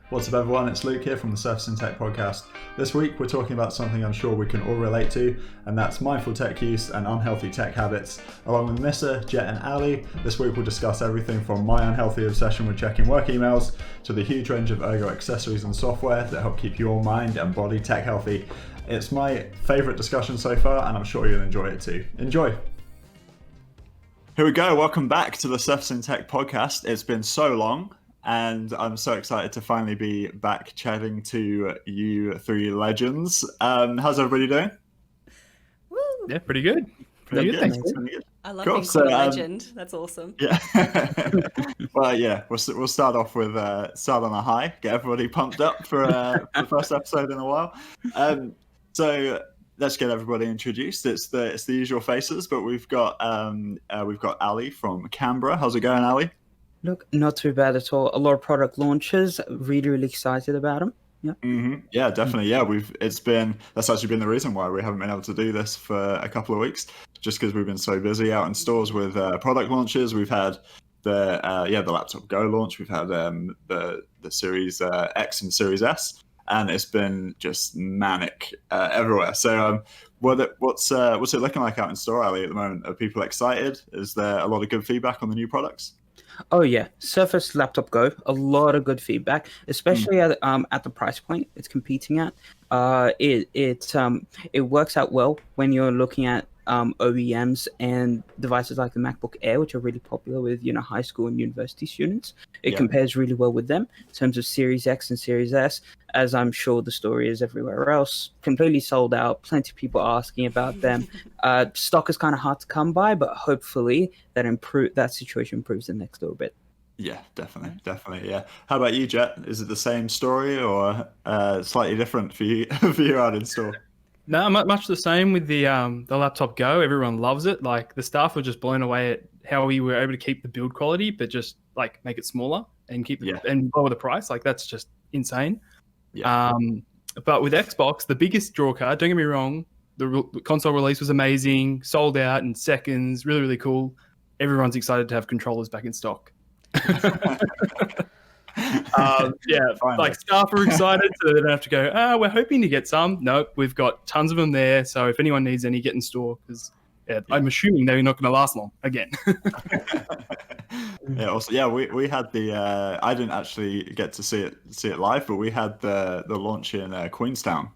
What's up everyone, it's Luke here from the Surfacing Tech podcast. This week we're talking about something I'm sure we can all relate to, and that's mindful tech use and unhealthy tech habits. Along with Missa, Jet and Ali, this week we'll discuss everything from my unhealthy obsession with checking work emails to the huge range of Ergo accessories and software that help keep your mind and body tech healthy. It's my favourite discussion so far and I'm sure you'll enjoy it too. Enjoy! Here we go, welcome back to the Surfacing Tech podcast. It's been so long. And I'm so excited to finally be back chatting to you three legends. How's everybody doing? Woo. Yeah, pretty good. Pretty good, thanks. I love being called a legend. That's awesome. Yeah. Well, yeah, we'll start off with start on a high, get everybody pumped up for the first episode in a while. So let's get everybody introduced. It's the usual faces, but we've got Ali from Canberra. How's it going, Ali? Look, not too bad at all. A lot of product launches. Really excited about them. Yeah. Mm-hmm. Yeah, definitely. Yeah, that's actually been the reason why we haven't been able to do this for a couple of weeks, just because we've been so busy out in stores with product launches. We've had the Laptop Go launch. We've had the Series X and Series S, and it's been just manic everywhere. So, what's it looking like out in store, Ali, at the moment? Are people excited? Is there a lot of good feedback on the new products? Oh yeah, Surface Laptop Go, a lot of good feedback, especially at the price point it's competing at. It works out well when you're looking at OEMs and devices like the MacBook Air, which are really popular with high school and university students. It compares really well with them in terms of Series X and Series S, as I'm sure the story is everywhere else. Completely sold out. Plenty of people asking about them. Stock is kind of hard to come by, but hopefully that situation improves the next little bit. Yeah, definitely. Yeah. How about you, Jet? Is it the same story or slightly different for you out in store? No, much the same with the Laptop Go. Everyone loves it. Like, the staff were just blown away at how we were able to keep the build quality, but just like make it smaller and and lower the price. Like, that's just insane. Yeah. But with Xbox, the biggest draw card, don't get me wrong, the console release was amazing, sold out in seconds, really cool. Everyone's excited to have controllers back in stock. Like, staff are excited, so they don't have to go, we're hoping to get some. Nope, we've got tons of them there, so if anyone needs any, get in store, because I'm assuming they're not going to last long again. We had the I didn't actually get to see it live, but we had the launch in Queenstown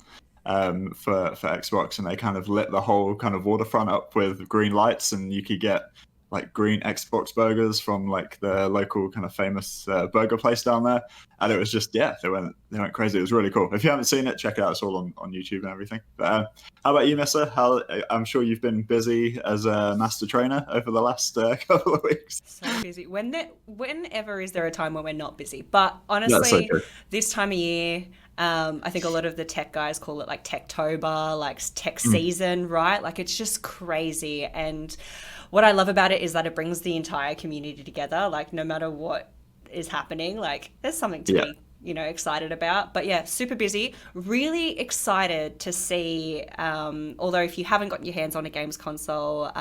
for Xbox, and they kind of lit the whole kind of waterfront up with green lights, and you could get like green Xbox burgers from like the local kind of famous burger place down there, and it was just they went crazy. It was really cool. If you haven't seen it, check it out. It's all on YouTube and everything. But how about you, Missa? I'm sure you've been busy as a master trainer over the last couple of weeks. So busy. Whenever is there a time when we're not busy? But honestly, this time of year, I think a lot of the tech guys call it like Techtober, like tech season, right? Like, it's just crazy. And what I love about it is that it brings the entire community together. Like, no matter what is happening, like, there's something to be excited about. But yeah, super busy. Really excited to see, although if you haven't got your hands on a games console,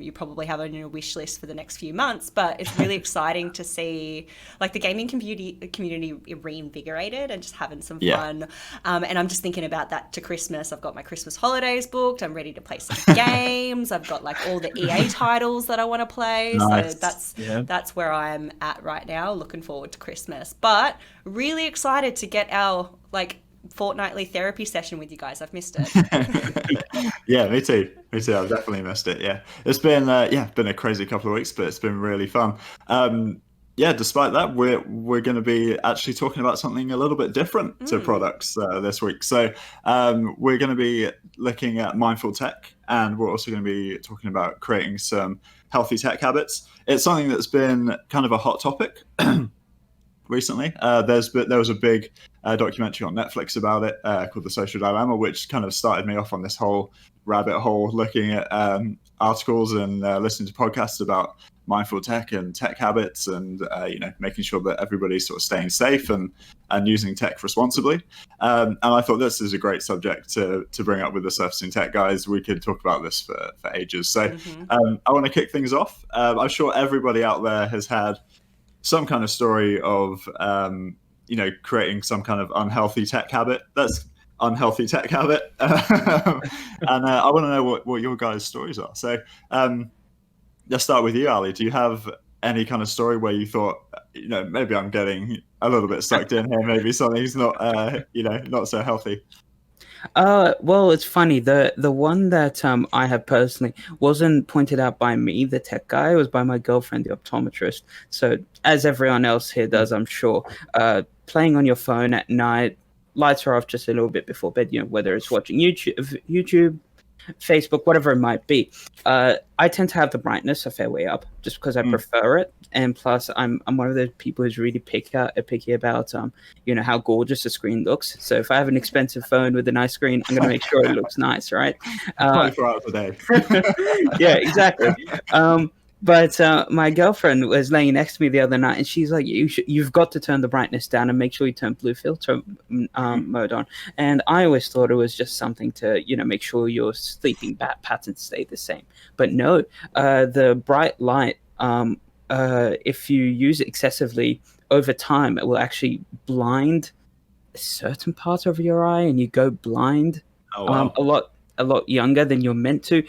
you probably have on your wish list for the next few months, but it's really exciting to see like the gaming community reinvigorated and just having some fun. And I'm just thinking about that to Christmas. I've got my Christmas holidays booked. I'm ready to play some games. I've got like all the EA titles that I want to play. Nice. So that's where I'm at right now. Looking forward to Christmas, but really excited to get our like fortnightly therapy session with you guys. I've missed it. Yeah, me too. I've definitely missed it. Yeah, it's been been a crazy couple of weeks, but it's been really fun. Despite that, we're going to be actually talking about something a little bit different to products this week. So we're going to be looking at mindful tech, and we're also going to be talking about creating some healthy tech habits. It's something that's been kind of a hot topic recently. There was a big documentary on Netflix about it called The Social Dilemma, which kind of started me off on this whole rabbit hole looking at articles and listening to podcasts about mindful tech and tech habits and making sure that everybody's sort of staying safe and using tech responsibly. And I thought this is a great subject to bring up with the Surfacing Tech guys. We could talk about this for ages. So I want to kick things off. I'm sure everybody out there has had some kind of story of creating some kind of unhealthy tech habit. That's unhealthy tech habit. And I want to know what your guys' stories are. So let's start with you, Ali. Do you have any kind of story where you thought, maybe I'm getting a little bit sucked in here, maybe something's not not so healthy? Well, it's funny. The one that I have personally wasn't pointed out by me, the tech guy. It was by my girlfriend, the optometrist. So, as everyone else here does, I'm sure, playing on your phone at night, lights are off just a little bit before bed. Whether it's watching YouTube, Facebook, whatever it might be. I tend to have the brightness a fair way up just because I prefer it, and plus I'm one of those people who's really picky about how gorgeous the screen looks. So if I have an expensive phone with a nice screen, I'm gonna make sure it looks nice, right? 24 hours a day. Yeah, exactly. But my girlfriend was laying next to me the other night, and she's like, "You've got to turn the brightness down and make sure you turn blue filter mode on." And I always thought it was just something to, make sure your sleeping patterns stay the same. But no, the bright light, if you use it excessively over time, it will actually blind certain parts of your eye, and you go blind a lot younger than you're meant to.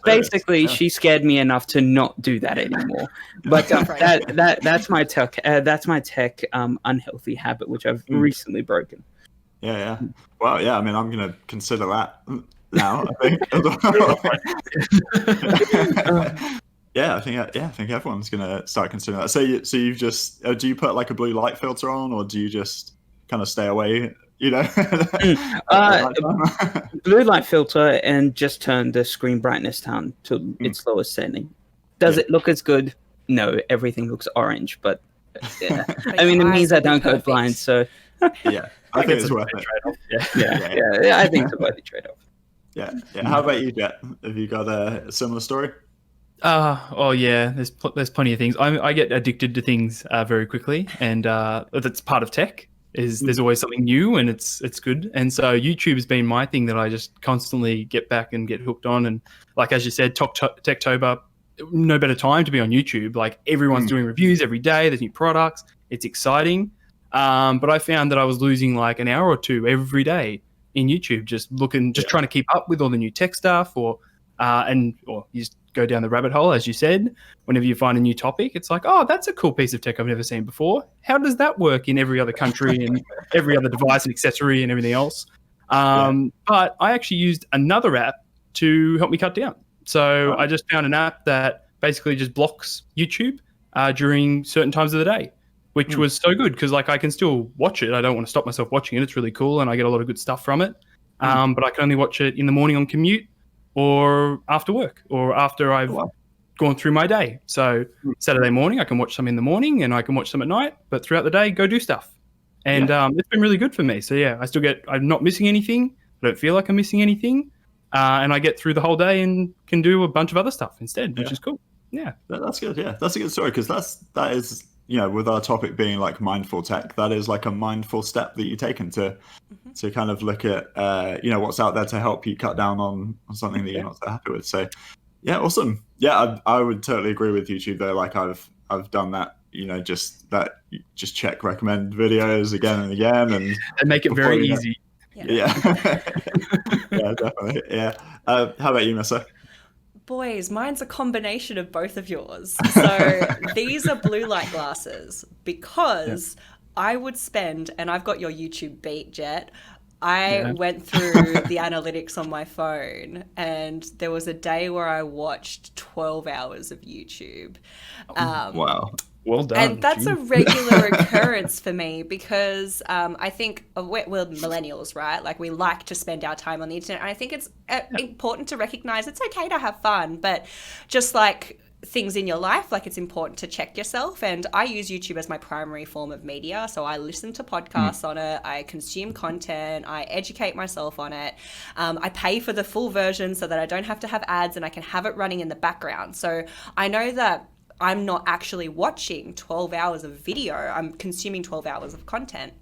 Basically, she scared me enough to not do that anymore. But that's my tech. That's my tech unhealthy habit, which I've recently broken. Yeah. Well, yeah. I mean, I'm gonna consider that now. I think. Yeah, I think everyone's gonna start considering that. So you've just do you put like a blue light filter on, or do you just kind of stay away? Blue light filter and just turn the screen brightness down to its lowest setting. Does it look as good? No, everything looks orange, but yeah. I mean, it means I don't go blind, so yeah, I think it's worth it. Yeah, I think it's a worthy trade-off. Yeah. How about you, Jet? Have you got a similar story? Yeah. There's plenty of things. I get addicted to things very quickly, and that's part of tech. There's always something new, and it's good. And so YouTube has been my thing that I just constantly get back and get hooked on. And like as you said, Techtober, no better time to be on YouTube. Like everyone's doing reviews every day. There's new products. It's exciting. But I found that I was losing like an hour or two every day in YouTube, just trying to keep up with all the new tech stuff, or you just go down the rabbit hole, as you said. Whenever you find a new topic, it's like, oh, that's a cool piece of tech I've never seen before. How does that work in every other country and every other device and accessory and everything else? But I actually used another app to help me cut down. So I just found an app that basically just blocks YouTube during certain times of the day, which was so good because like I can still watch it. I don't want to stop myself watching it. It's really cool, and I get a lot of good stuff from it. But I can only watch it in the morning on commute, or after work, or after I've gone through my day. So Saturday morning, I can watch some in the morning, and I can watch some at night. But throughout the day, go do stuff. And it's been really good for me. So yeah, I'm not missing anything. I don't feel like I'm missing anything. And I get through the whole day and can do a bunch of other stuff instead, which is cool. Yeah. That's good. Yeah, that's a good story, because that is, with our topic being like mindful tech, that is like a mindful step that you've taken to kind of look at, what's out there to help you cut down on something that you're not so happy with. So yeah, awesome. Yeah, I would totally agree with YouTube though. Like I've done that, just check recommend videos again and again, and make it very easy. Yeah. Yeah, definitely. Yeah. How about you, Missa? Boys, mine's a combination of both of yours. So these are blue light glasses, because I would spend, and I've got your YouTube beat, Jet. I went through the analytics on my phone, and there was a day where I watched 12 hours of YouTube. Wow. Well done. And that's a regular occurrence for me, because I think we're millennials, right? Like we like to spend our time on the internet. And I think it's important to recognize it's okay to have fun, but just like things in your life, like it's important to check yourself. And I use YouTube as my primary form of media. So I listen to podcasts on it. I consume content. I educate myself on it. I pay for the full version so that I don't have to have ads and I can have it running in the background. So I know that I'm not actually watching 12 hours of video. I'm consuming 12 hours of content.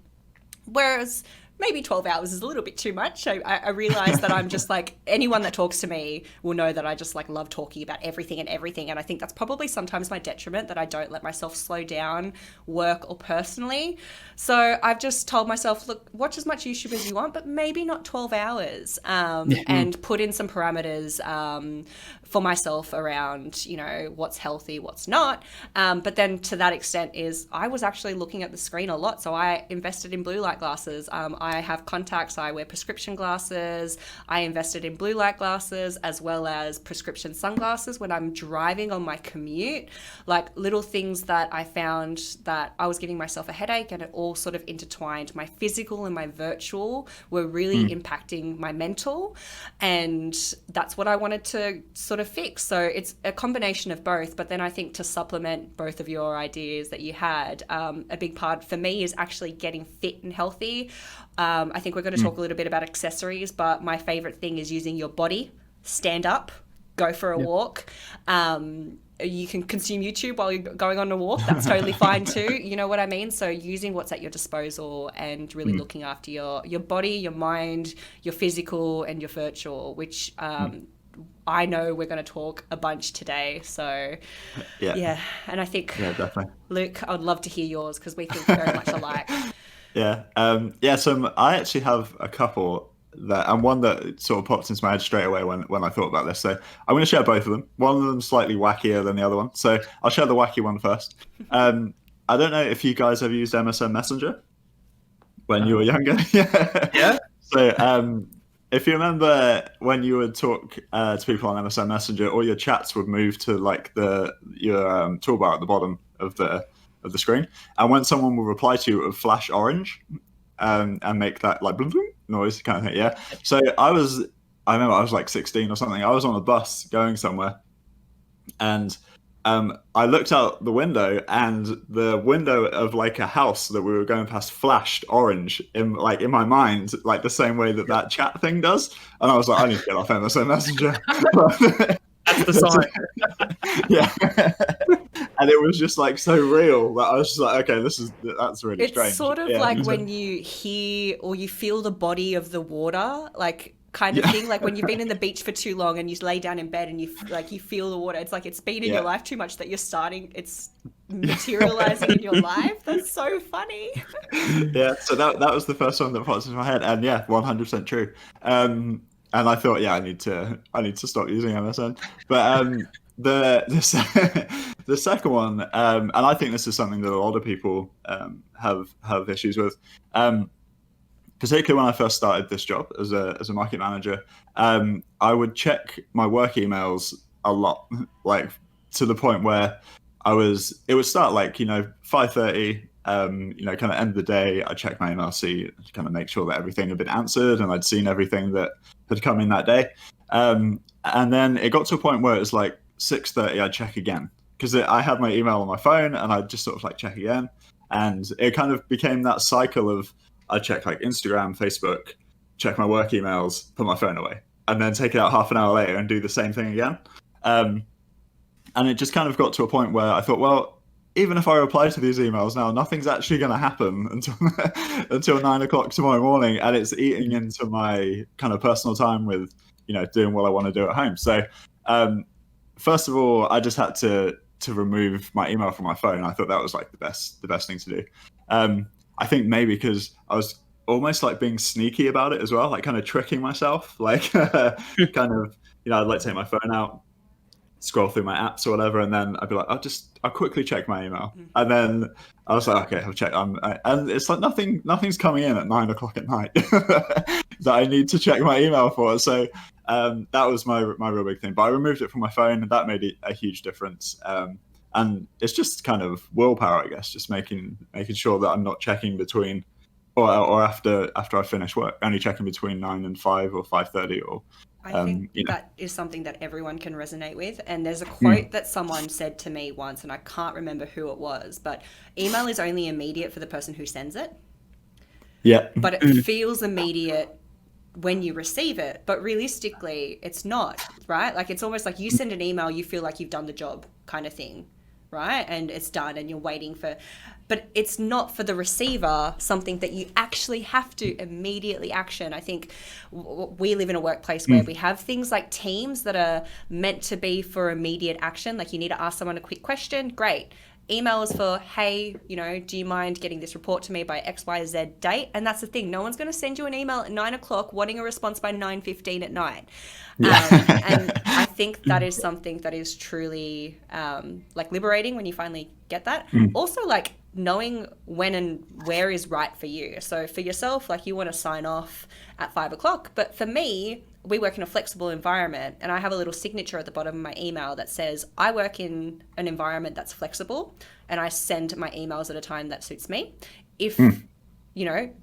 Whereas maybe 12 hours is a little bit too much. I realize that I'm just like, anyone that talks to me will know that I just like love talking about everything. And I think that's probably sometimes my detriment, that I don't let myself slow down, work or personally. So I've just told myself, look, watch as much YouTube as you want, but maybe not 12 hours, and put in some parameters for myself around, you know, what's healthy, what's not. But then to that extent is I was actually looking at the screen a lot. So I invested in blue light glasses. I have contacts, I wear prescription glasses. I invested in blue light glasses as well as prescription sunglasses when I'm driving on my commute. Like little things that I found that I was giving myself a headache, and it all sort of intertwined. My physical and my virtual were really impacting my mental. And that's what I wanted to sort of fix. So it's a combination of both. But then I think to supplement both of your ideas that you had, a big part for me is actually getting fit and healthy. I think we're going to talk a little bit about accessories, but my favorite thing is using your body, stand up, go for a walk. You can consume YouTube while you're going on a walk. That's totally fine too. You know what I mean? So using what's at your disposal and really looking after your body, your mind, your physical and your virtual, which I know we're going to talk a bunch today. So yeah. And I think, definitely. Luke, I would love to hear yours because we think very much alike. So I actually have a couple that, and one that sort of popped into my head straight away when I thought about this. So I'm going to share both of them. One of them slightly wackier than the other one. So I'll share the wacky one first. I don't know if you guys have used MSN Messenger when you were younger. Yeah. So if you remember when you would talk to people on MSN Messenger, all your chats would move to like your toolbar at the bottom of the screen, and when someone would reply to you, it would flash orange and make that like bloom, bloom noise kind of thing. Yeah. So I remember I was like 16 or something. I was on a bus going somewhere, and I looked out the window, and the window of like a house that we were going past flashed orange in my mind, like the same way that chat thing does. And I was like, I need to get off MSN Messenger. That's the sign. Yeah. And it was just like so real that I was just like, okay, that's really strange. It's sort of like when you hear or you feel the body of the water, like kind of thing, like when you've been in the beach for too long and you lay down in bed and you feel the water. It's like it's been in your life too much that it's materializing in your life. That's so funny. Yeah, so that was the first one that popped into my head, and 100% true. And I thought, I need to stop using MSN. But the second one, and I think this is something that a lot of people have issues with. Particularly when I first started this job as a market manager, I would check my work emails a lot, like to the point where it would start like 5:30, kind of end of the day. I check my email, see, kind of make sure that everything had been answered and I'd seen everything that had come in that day. And then it got to a point where it was like 6:30, I'd check again because I had my email on my phone and I'd just sort of like check again, and it kind of became that cycle of I check like Instagram, Facebook, check my work emails, put my phone away, and then take it out half an hour later and do the same thing again. And it just kind of got to a point where I thought, well, even if I reply to these emails now, nothing's actually going to happen until 9 o'clock tomorrow morning, and it's eating into my kind of personal time with doing what I want to do at home. So first of all, I just had to remove my email from my phone. I thought that was like the best thing to do. I think maybe because I was almost like being sneaky about it as well, like kind of tricking myself, like kind of, I'd like take my phone out, scroll through my apps or whatever, and then I'd be like, I'll quickly check my email. And then I was like, okay, I'll check. And it's like nothing's coming in at 9 o'clock at night that I need to check my email for. So that was my real big thing. But I removed it from my phone, and that made a huge difference. And it's just kind of willpower, I guess, just making sure that I'm not checking between or after I finish work, only checking between 9 and 5 or 5:30 or. I think that is something that everyone can resonate with. And there's a quote that someone said to me once, and I can't remember who it was, but email is only immediate for the person who sends it. Yeah. But it feels immediate when you receive it, but realistically it's not, right? Like it's almost like you send an email, you feel like you've done the job kind of thing. right? And it's done and you're waiting for, but it's not for the receiver something that you actually have to immediately action. I think we live in a workplace where we have things like Teams that are meant to be for immediate action. Like you need to ask someone a quick question, great. Email is for, hey, do you mind getting this report to me by XYZ date? And that's the thing. No one's going to send you an email at 9 o'clock wanting a response by 9:15 at night. And I think that is something that is truly like liberating when you finally get that. Also, like knowing when and where is right for you. So for yourself, like you want to sign off at 5 o'clock. But for me, we work in a flexible environment, and I have a little signature at the bottom of my email that says I work in an environment that's flexible, and I send my emails at a time that suits me. If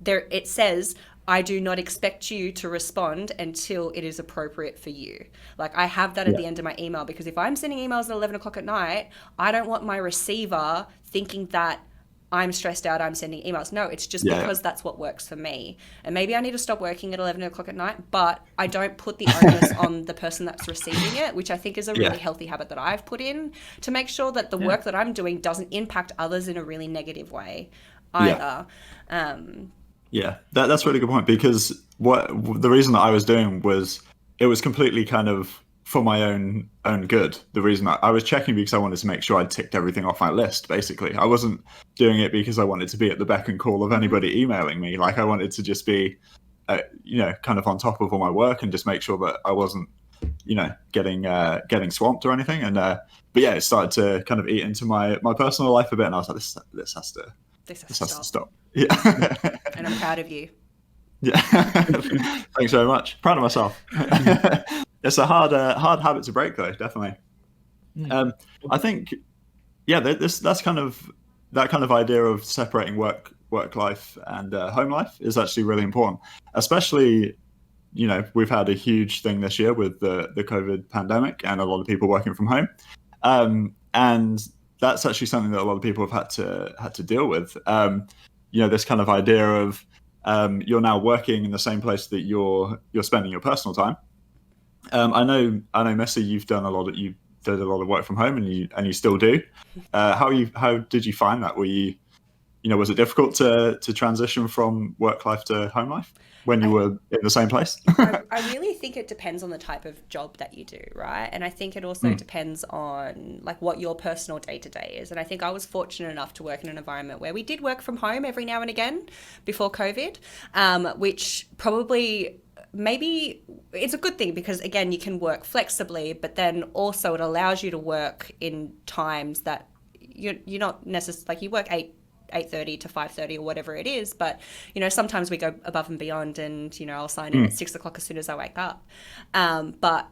there it says I do not expect you to respond until it is appropriate for you. Like I have that at the end of my email, because if I'm sending emails at 11 o'clock at night, I don't want my receiver thinking that I'm stressed out, I'm sending emails. No, it's just because that's what works for me. And maybe I need to stop working at 11 o'clock at night, but I don't put the onus on the person that's receiving it, which I think is a really healthy habit that I've put in to make sure that the work that I'm doing doesn't impact others in a really negative way either. That's a really good point, because the reason that I was doing was it was completely kind of for my own good. The reason I was checking because I wanted to make sure I'd ticked everything off my list, basically. I wasn't doing it because I wanted to be at the beck and call of anybody emailing me. Like I wanted to just be, kind of on top of all my work and just make sure that I wasn't, getting swamped or anything. And, but yeah, it started to kind of eat into my personal life a bit. And I was like, this has to stop. Yeah. And I'm proud of you. Yeah. Thanks very much. Proud of myself. It's a hard habit to break, though. Definitely. I think, that's kind of that kind of idea of separating work life and home life is actually really important. Especially, we've had a huge thing this year with the COVID pandemic and a lot of people working from home, and that's actually something that a lot of people have had to deal with. This kind of idea of you're now working in the same place that you're spending your personal time. I know, Missy, you did a lot of work from home, and you still do. How did you find that? Were you, was it difficult to transition from work life to home life when you were in the same place? I really think it depends on the type of job that you do, right? And I think it also depends on like what your personal day-to-day is. And I think I was fortunate enough to work in an environment where we did work from home every now and again before COVID, which probably maybe it's a good thing, because again, you can work flexibly, but then also it allows you to work in times that you're not necessarily, like you work 8:30 to 5:30 or whatever it is, but sometimes we go above and beyond, and I'll sign in at 6 o'clock as soon as I wake up, but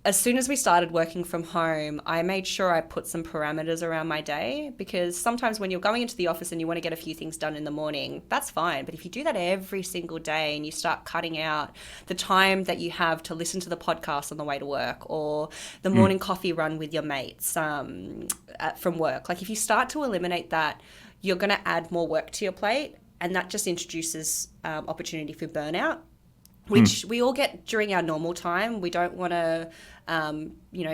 as soon as we started working from home, I made sure I put some parameters around my day, because sometimes when you're going into the office and you want to get a few things done in the morning, that's fine. But if you do that every single day and you start cutting out the time that you have to listen to the podcast on the way to work, or the morning coffee run with your mates from work, like if you start to eliminate that, you're going to add more work to your plate, and that just introduces opportunity for burnout, which we all get during our normal time. We don't want to,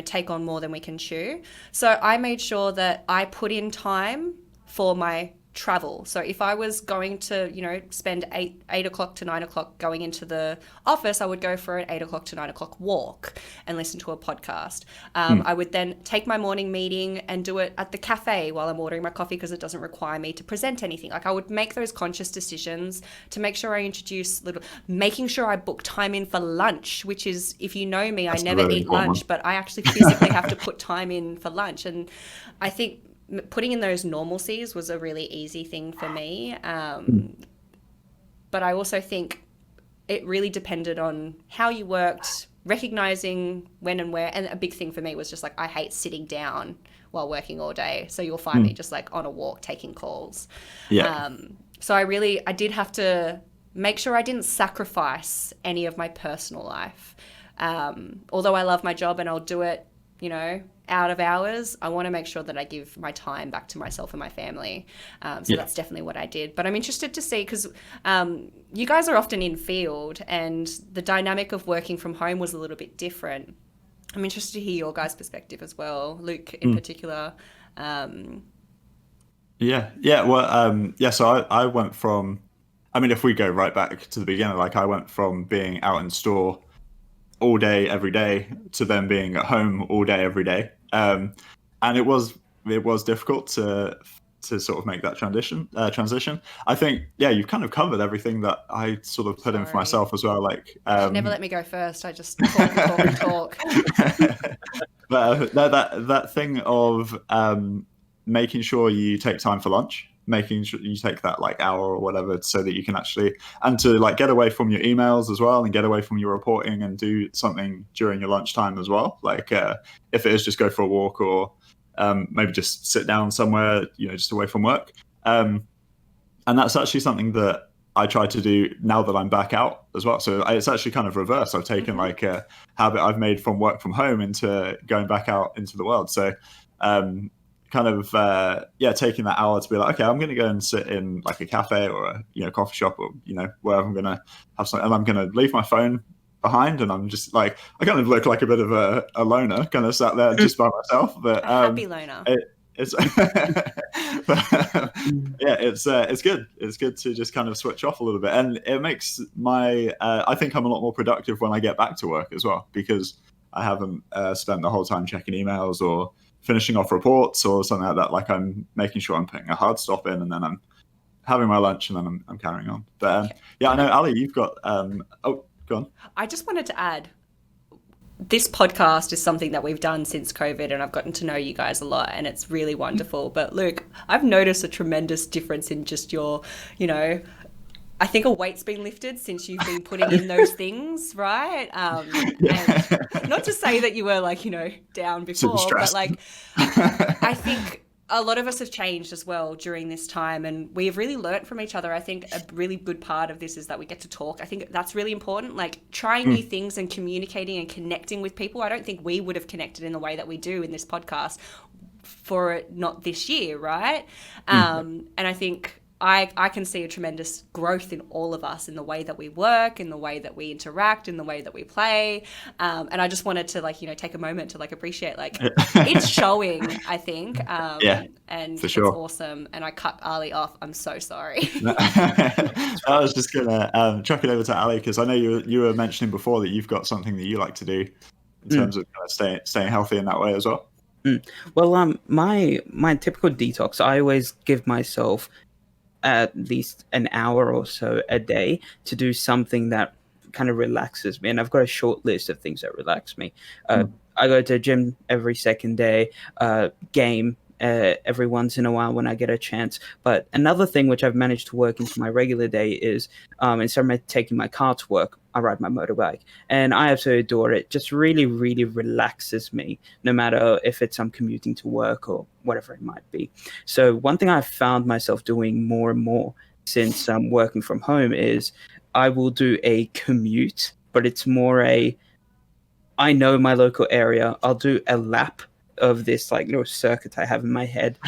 take on more than we can chew. So I made sure that I put in time for my travel. So if I was going to, spend 8 o'clock to 9 o'clock going into the office, I would go for an 8 o'clock to 9 o'clock walk and listen to a podcast. I would then take my morning meeting and do it at the cafe while I'm ordering my coffee, because it doesn't require me to present anything. Like I would make those conscious decisions to make sure I introduce making sure I book time in for lunch, which is, if you know me, I never eat lunch, but I actually physically have to put time in for lunch. And I think putting in those normalcies was a really easy thing for me. But I also think it really depended on how you worked, recognizing when and where. And a big thing for me was just like, I hate sitting down while working all day. So you'll find me just like on a walk, taking calls. So I did have to make sure I didn't sacrifice any of my personal life. Although I love my job and I'll do it, out of hours, I want to make sure that I give my time back to myself and my family. So that's definitely what I did. But I'm interested to see, because you guys are often in field, and the dynamic of working from home was a little bit different. I'm interested to hear your guys' perspective as well, Luke in particular. Yeah. Well, so I went from, I mean, if we go right back to the beginning, like I went from being out in store all day, every day, to then being at home all day, every day. And it was difficult to sort of make that transition. I think, you've kind of covered everything that I sort of put in for myself as well. Like, never let me go first. I just talk. But that thing of making sure you take time for lunch, making sure you take that like hour or whatever, so that you can actually, and to like get away from your emails as well, and get away from your reporting, and do something during your lunchtime as well. Like if it is just go for a walk, or maybe just sit down somewhere, just away from work. And that's actually something that I try to do now that I'm back out as well. So it's actually kind of reverse. I've taken like a habit I've made from work from home into going back out into the world. So taking that hour to be like, okay, I'm going to go and sit in like a cafe or a coffee shop, or where I'm going to have something, and I'm going to leave my phone behind, and I'm just like, I kind of look like a bit of a loner, kind of sat there just by myself, but a happy loner. It's it's good. It's good to just kind of switch off a little bit, and it makes my I think I'm a lot more productive when I get back to work as well, because I haven't spent the whole time checking emails or finishing off reports or something like that. Like, I'm making sure I'm putting a hard stop in, and then I'm having my lunch, and then I'm carrying on. But I know, Ali, you've got go on. I just wanted to add, this podcast is something that we've done since COVID, and I've gotten to know you guys a lot, and it's really wonderful. But Luke, I've noticed a tremendous difference in just your, I think a weight's been lifted since you've been putting in those things, right? And not to say that you were like, down before, but like, I think a lot of us have changed as well during this time, and we've really learnt from each other. I think a really good part of this is that we get to talk. I think that's really important, like trying new things and communicating and connecting with people. I don't think we would have connected in the way that we do in this podcast for not this year, right? And I think I can see a tremendous growth in all of us, in the way that we work, in the way that we interact, in the way that we play. And I just wanted to take a moment to appreciate, it's showing, I think. And for sure. It's awesome. And I cut Ali off. I'm so sorry. I was just going to chuck it over to Ali, because I know you were mentioning before that you've got something that you like to do in terms of staying healthy in that way as well. Well, my typical detox, I always give myself at least an hour or so a day to do something that kind of relaxes me, and I've got a short list of things that relax me. I go to the gym every second day, game every once in a while when I get a chance. But another thing which I've managed to work into my regular day is instead of taking my car to work, I ride my motorbike, and I absolutely adore it. Just really, really relaxes me, no matter if I'm commuting to work or whatever it might be. So one thing I've found myself doing more and more since I'm working from home is I will do a commute, but it's more I know my local area. I'll do a lap of this little circuit I have in my head,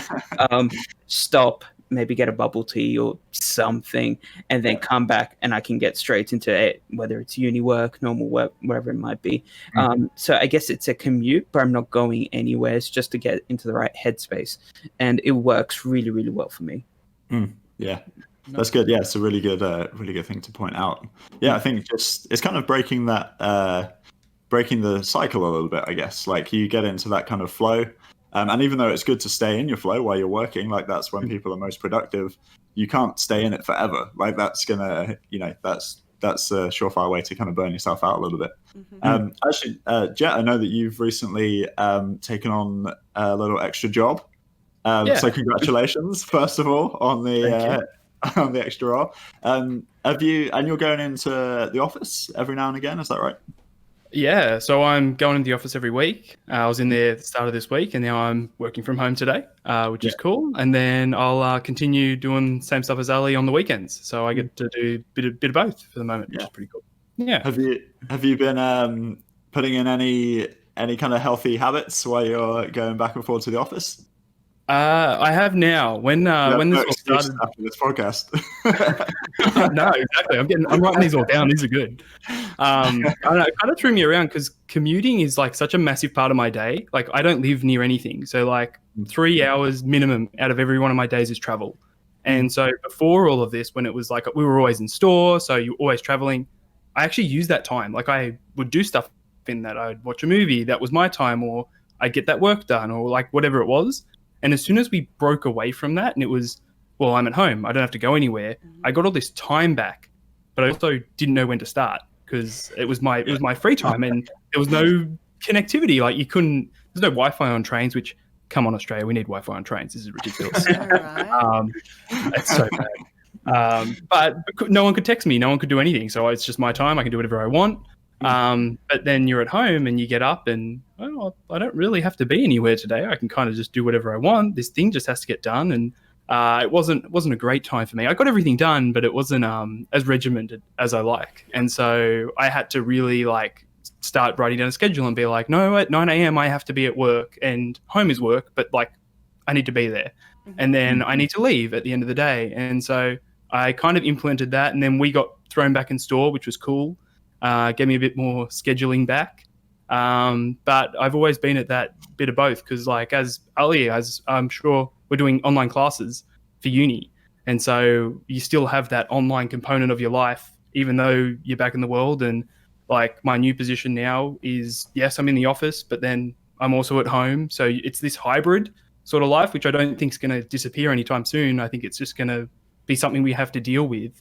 stop, maybe get a bubble tea or something, and then come back, and I can get straight into it, whether it's uni work, normal work, whatever it might be. So I guess it's a commute, but I'm not going anywhere. It's just to get into the right headspace, and it works really, really well for me. Yeah, that's good. Yeah, it's a really good thing to point out. Yeah, I think it's kind of breaking the cycle a little bit, I guess. Like, you get into that kind of flow. And even though it's good to stay in your flow while you're working, like that's when people are most productive, you can't stay in it forever. Like, that's gonna, that's a surefire way to kind of burn yourself out a little bit. Actually, Jet, I know that you've recently taken on a little extra job. So congratulations, first of all, on the extra role. You're going into the office every now and again, is that right? Yeah, so I'm going into the office every week. I was in there at the start of this week, and now I'm working from home today, which is cool. And then I'll continue doing the same stuff as Ali on the weekends. So I get to do a bit of both for the moment, which is pretty cool. Yeah. Have you been putting in any kind of healthy habits while you're going back and forth to the office? I have now. When this all started after this podcast. No, exactly. I'm writing these all down. These are good. I don't know, it kind of threw me around because commuting is like such a massive part of my day. Like I don't live near anything. So like 3 hours minimum out of every one of my days is travel. And so before all of this, when it was like we were always in store, so you're always traveling, I actually used that time. Like I would do stuff in that. I'd watch a movie. That was my time, or I'd get that work done, or like whatever it was. And as soon as we broke away from that and it was, well, I'm at home, I don't have to go anywhere, I got all this time back, but I also didn't know when to start because it was my free time and there was no connectivity. Like there's no Wi-Fi on trains, which, come on, Australia, we need Wi-Fi on trains. This is ridiculous. It's so bad. But no one could text me. No one could do anything. So it's just my time. I can do whatever I want. But then you're at home and you get up and, oh, I don't really have to be anywhere today. I can kind of just do whatever I want. This thing just has to get done. And it wasn't a great time for me. I got everything done, but it wasn't as regimented as I like. And so I had to really like start writing down a schedule and be like, no, at 9 a.m. I have to be at work, and home is work, but like I need to be there. And then I need to leave at the end of the day. And so I kind of implemented that, and then we got thrown back in store, which was cool. Gave me a bit more scheduling back. But I've always been at that bit of both because like as I'm sure we're doing online classes for uni. And so you still have that online component of your life, even though you're back in the world. And like my new position now is, yes, I'm in the office, but then I'm also at home. So it's this hybrid sort of life, which I don't think is going to disappear anytime soon. I think it's just going to be something we have to deal with.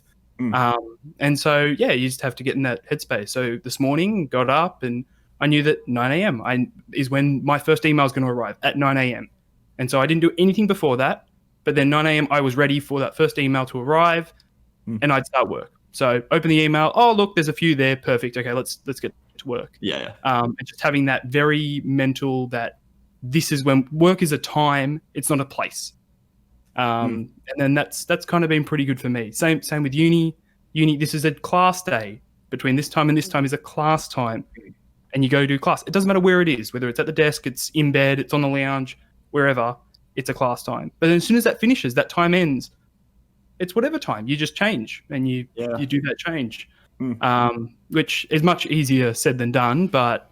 And so, yeah, you just have to get in that headspace. So this morning, got up and I knew that 9 a.m. is when my first email is going to arrive, at 9 a.m. And so I didn't do anything before that. But then 9 a.m. I was ready for that first email to arrive and I'd start work. So open the email. Oh, look, there's a few there. Perfect. Okay, let's get to work. Yeah. And just having that very mental that this is when work is a time, it's not a place. And then that's kind of been pretty good for me. Same with uni. This is a class day. Between this time and this time is a class time. And you go do class. It doesn't matter where it is, whether it's at the desk, it's in bed, it's on the lounge, wherever, it's a class time. But then as soon as that finishes, that time ends, it's whatever time. You just change and you do that change, which is much easier said than done, but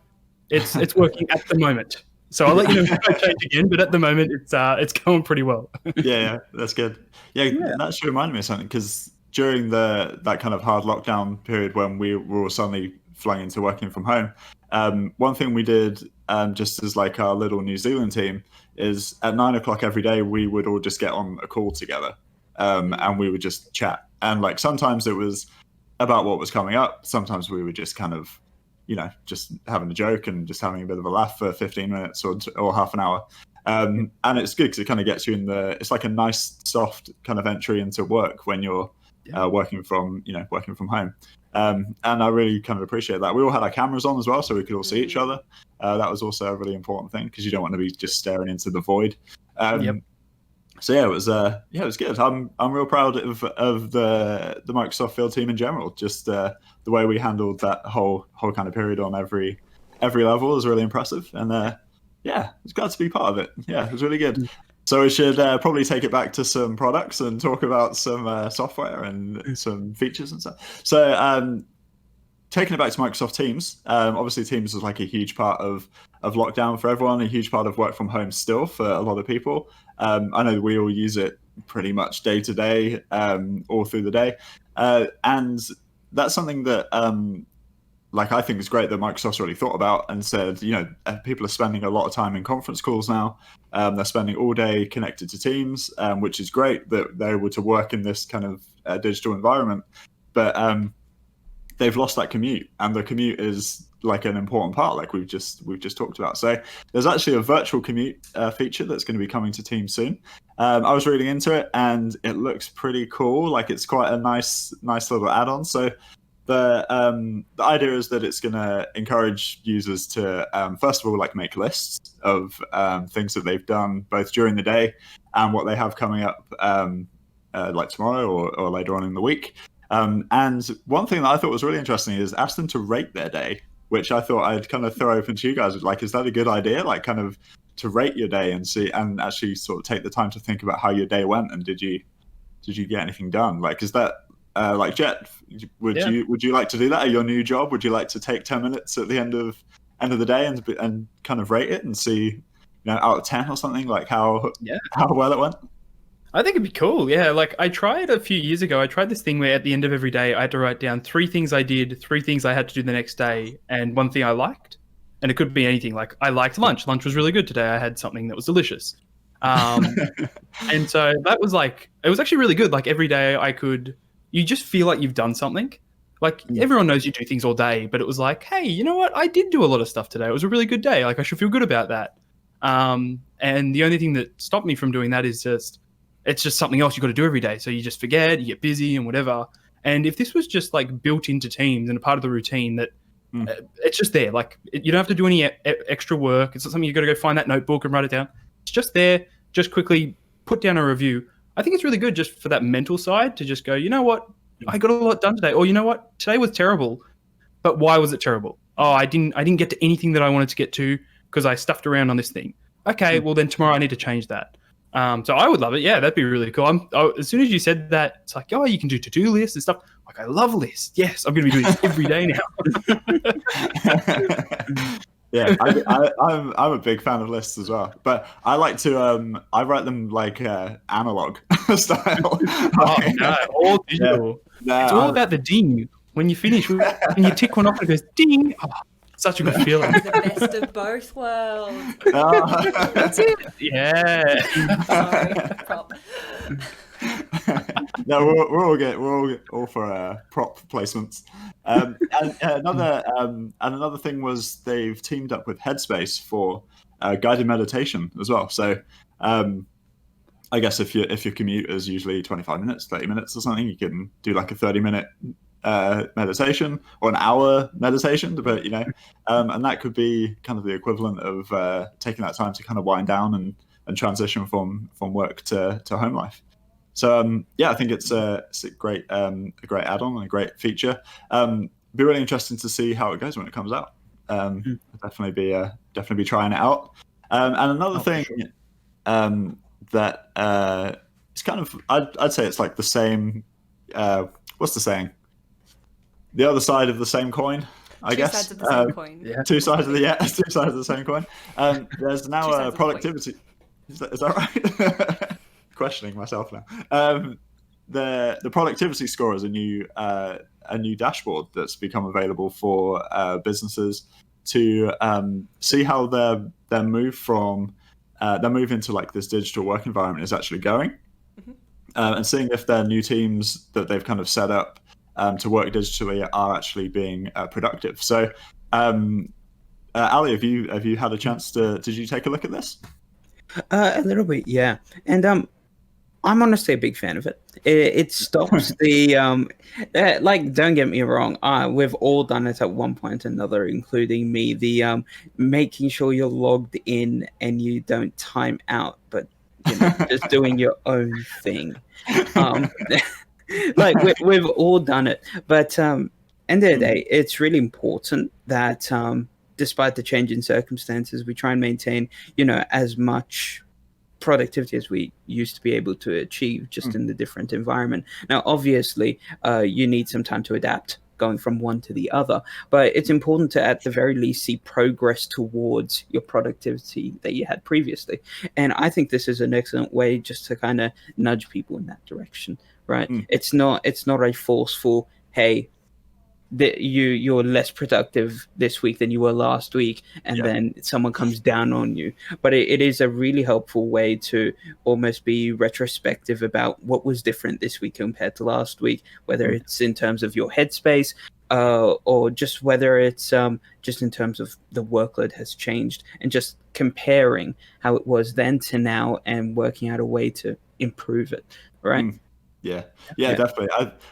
it's working at the moment. So I'll let you know if I change again, but at the moment it's going pretty well. Yeah, that's good. Yeah, that should remind me of something, because during that kind of hard lockdown period when we were all suddenly flung into working from home, one thing we did just as like our little New Zealand team is at 9 o'clock every day we would all just get on a call together, and we would just chat. And like sometimes it was about what was coming up, sometimes we would just kind of, just having a joke and just having a bit of a laugh for 15 minutes or half an hour. And it's good because it kind of gets you it's like a nice soft kind of entry into work when you're working from home. And I really kind of appreciate that. We all had our cameras on as well, so we could all see each other. That was also a really important thing because you don't want to be just staring into the void. So yeah, it was good. I'm real proud of the Microsoft field team in general. Just the way we handled that whole kind of period on every level is really impressive. And it's glad to be part of it. Yeah, it was really good. So we should probably take it back to some products and talk about some software and some features and stuff. So taking it back to Microsoft Teams, obviously Teams is like a huge part of lockdown for everyone, a huge part of work from home still for a lot of people. I know we all use it pretty much day to day, all through the day. And that's something that I think is great that Microsoft's really thought about and said, people are spending a lot of time in conference calls now. They're spending all day connected to Teams, which is great that they're able to work in this kind of digital environment. But they've lost that commute, and the commute is like an important part, like we've just talked about. So there's actually a virtual commute feature that's going to be coming to Teams soon. I was reading into it, and it looks pretty cool. Like it's quite a nice little add-on. So the idea is that it's going to encourage users to first of all make lists of things that they've done both during the day and what they have coming up like tomorrow or later on in the week. And one thing that I thought was really interesting is ask them to rate their day, which I thought I'd kind of throw open to you guys. Is that a good idea? Like kind of to rate your day and see, and actually sort of take the time to think about how your day went and did you get anything done? Is that Jet? Would you like to do that at your new job? Would you like to take 10 minutes at the end of end of the day and kind of rate it and see, you know, out of 10 or something, like how well it went? I think it'd be cool. Yeah, like I tried a few years ago. I tried this thing where at the end of every day, I had to write down 3 things I did, 3 things I had to do the next day, and 1 thing I liked. And it could be anything. Like I liked lunch. Lunch was really good today. I had something that was delicious. And so that was like, it was actually really good. Like every day you just feel like you've done something. Like everyone knows you do things all day, but it was like, hey, you know what? I did do a lot of stuff today. It was a really good day. Like I should feel good about that. And the only thing that stopped me from doing that is it's just something else you got to do every day. So you just forget, you get busy and whatever. And if this was just like built into Teams and a part of the routine that it's just there, like you don't have to do any extra work. It's not something you got to go find that notebook and write it down. It's just there. Just quickly put down a review. I think it's really good just for that mental side to just go, you know what? I got a lot done today. Or you know what? Today was terrible. But why was it terrible? Oh, I didn't get to anything that I wanted to get to because I stuffed around on this thing. Okay, well then tomorrow I need to change that. So I would love it. Yeah, that'd be really cool. As soon as you said that, it's like, oh, you can do to-do lists and stuff. Like, I love lists. Yes, I'm going to be doing this every day now. Yeah, I'm a big fan of lists as well. But I like to I write them like analog style. Oh no, all digital. Yeah. It's all about the ding. When you finish, when you tick one off, it goes ding. Oh, such a good feeling. The best of both worlds. That's it. Yeah. Sorry, prop. No, we're all for prop placements. And another thing was they've teamed up with Headspace for guided meditation as well. So I guess if your commute is usually 25 minutes, 30 minutes or something, you can do like a 30-minute meditation or an hour meditation, but you know, and that could be kind of the equivalent of taking that time to kind of wind down and transition from work to home life. So yeah, I think it's a great add-on and a great feature. Be really interesting to see how it goes when it comes out. I'll definitely be trying it out. And another thing sure. That it's kind of I'd say it's like the same. What's the saying? The other side of the same coin, I guess. 2 sides of the same coin. Yeah. 2 sides of the same coin. There's now a productivity. Is that right? Questioning myself now. The productivity score is a new dashboard that's become available for businesses to see how their move into like this digital work environment is actually going, and seeing if their new teams that they've kind of set up to work digitally are actually being productive. So, Ali, have you had a chance did you take a look at this? A little bit, yeah. And I'm honestly a big fan of it. It stops the like. Don't get me wrong. We've all done it at one point or another, including me. The making sure you're logged in and you don't time out, but you know, just doing your own thing. Like we've all done it. But end of the day, it's really important that despite the change in circumstances, we try and maintain, you know, as much productivity as we used to be able to achieve just in the different environment. Now, obviously, you need some time to adapt going from one to the other, but it's important to at the very least see progress towards your productivity that you had previously. And I think this is an excellent way just to kind of nudge people in that direction, right? It's not a forceful, hey, you're less productive this week than you were last week, and then someone comes down on you. But it is a really helpful way to almost be retrospective about what was different this week compared to last week, whether it's in terms of your headspace or just whether it's just in terms of the workload has changed, and just comparing how it was then to now and working out a way to improve it, right? Yeah, definitely.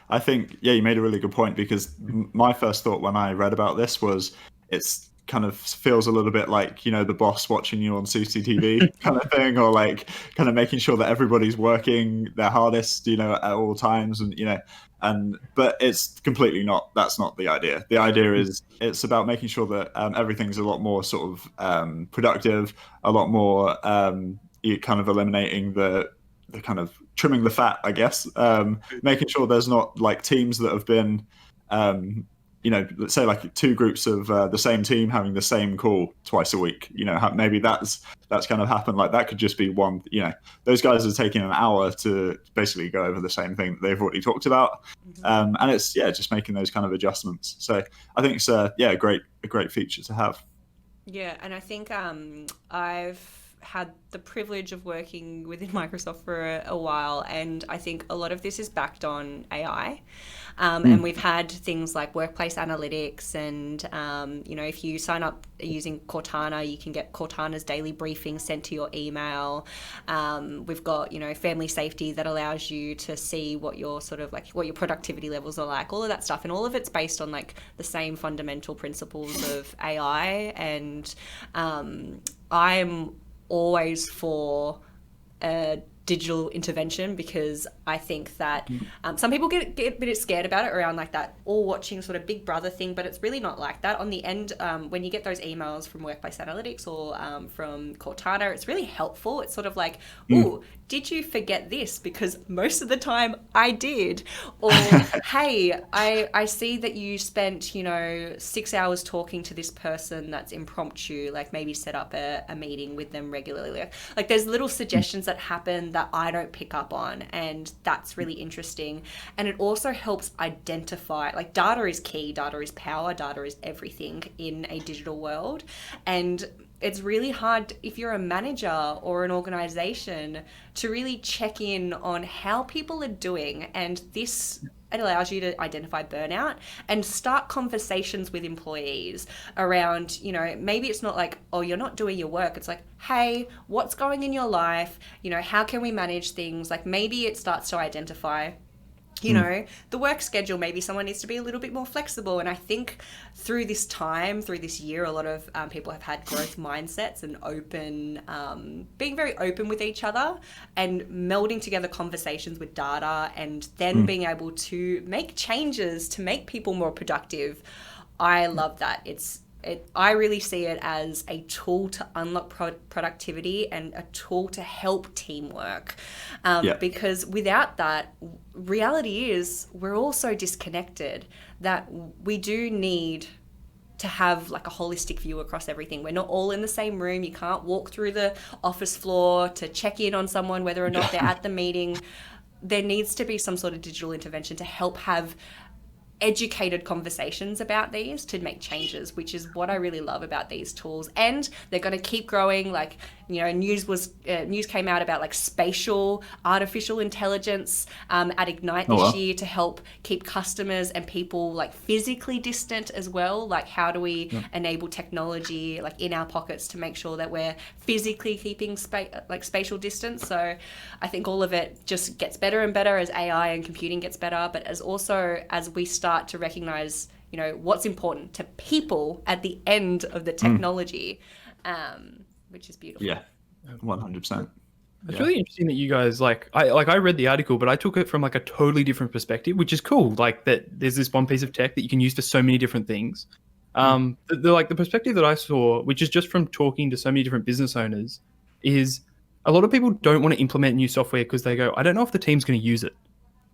I think, you made a really good point, because my first thought when I read about this was it's kind of feels a little bit like, you know, the boss watching you on CCTV kind of thing, or like kind of making sure that everybody's working their hardest, you know, at all times, and, you know, but it's completely not. That's not the idea. The idea is it's about making sure that everything's a lot more sort of productive, a lot more you kind of eliminating the kind of trimming the fat, I guess, making sure there's not like teams that have been let's say like 2 groups of the same team having the same call twice a week. Maybe that's kind of happened. Like that could just be one. Those guys are taking an hour to basically go over the same thing that they've already talked about, and it's just making those kind of adjustments. So I think it's a great feature to have. Yeah, and I think I've had the privilege of working within Microsoft for a while, and I think a lot of this is backed on AI. And we've had things like workplace analytics, and if you sign up using Cortana, you can get Cortana's daily briefing sent to your email. We've got family safety that allows you to see what your what your productivity levels are like, all of that stuff, and all of it's based on like the same fundamental principles of AI. And I'm always for digital intervention, because I think that some people get a bit scared about it around like that all watching sort of Big Brother thing, but it's really not like that. On the end, when you get those emails from Workplace Analytics or from Cortana, it's really helpful. It's sort of like, ooh, did you forget this? Because most of the time I did. Or, hey, I see that you spent, 6 hours talking to this person that's impromptu, like maybe set up a meeting with them regularly. Like there's little suggestions that happen that I don't pick up on, and that's really interesting. And it also helps identify, like data is key, data is power, data is everything in a digital world. And it's really hard if you're a manager or an organization to really check in on how people are doing. And it allows you to identify burnout and start conversations with employees around, maybe it's not like, oh, you're not doing your work. It's like, hey, what's going in your life? How can we manage things? Like maybe it starts to identify the work schedule. Maybe someone needs to be a little bit more flexible. And I think through this year, a lot of people have had growth mindsets and being very open with each other and melding together conversations with data, and then being able to make changes to make people more productive. I love that. I really see it as a tool to unlock productivity and a tool to help teamwork. Because without that, reality is we're all so disconnected that we do need to have like a holistic view across everything. We're not all in the same room. You can't walk through the office floor to check in on someone, whether or not they're at the meeting. There needs to be some sort of digital intervention to help have educated conversations about these to make changes, which is what I really love about these tools. And they're going to keep growing. Like, news came out about like spatial artificial intelligence at Ignite this year to help keep customers and people like physically distant as well. Like how do we enable technology like in our pockets to make sure that we're physically keeping spatial distance? So I think all of it just gets better and better as AI and computing gets better, but as we start to recognize what's important to people at the end of the technology, which is beautiful. Yeah, 100%. It's really interesting that you guys I read the article, but I took it from like a totally different perspective, which is cool. Like that there's this one piece of tech that you can use for so many different things. The perspective that I saw, which is just from talking to so many different business owners, is a lot of people don't want to implement new software because they go, I don't know if the team's going to use it,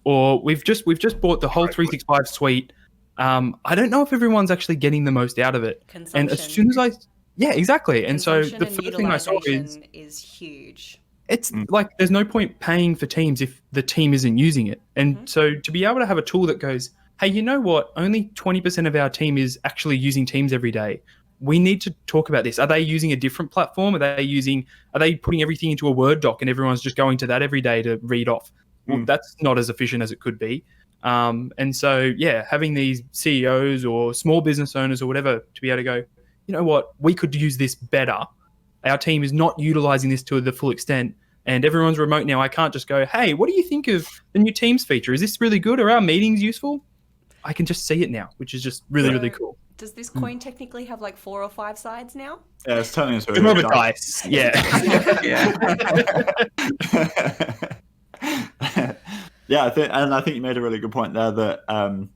or we've just bought the whole 365 suite. I don't know if everyone's actually getting the most out of it. And as soon as exactly. And so the first thing I saw is huge. It's like there's no point paying for Teams if the team isn't using it. And so to be able to have a tool that goes, hey, you know what? Only 20% of our team is actually using Teams every day. We need to talk about this. Are they using a different platform? Are they putting everything into a Word doc and everyone's just going to that every day to read off? Well, that's not as efficient as it could be. And so, having these CEOs or small business owners or whatever to be able to go, you know what, we could use this better. Our team is not utilizing this to the full extent, and everyone's remote now. I can't just go, hey, what do you think of the new Teams feature? Is this really good? Are our meetings useful? I can just see it now, which is just really, really cool. Does this coin technically have like 4 or 5 sides now? Yeah, it's turning into more of a dice. Yeah. Yeah, I think you made a really good point there that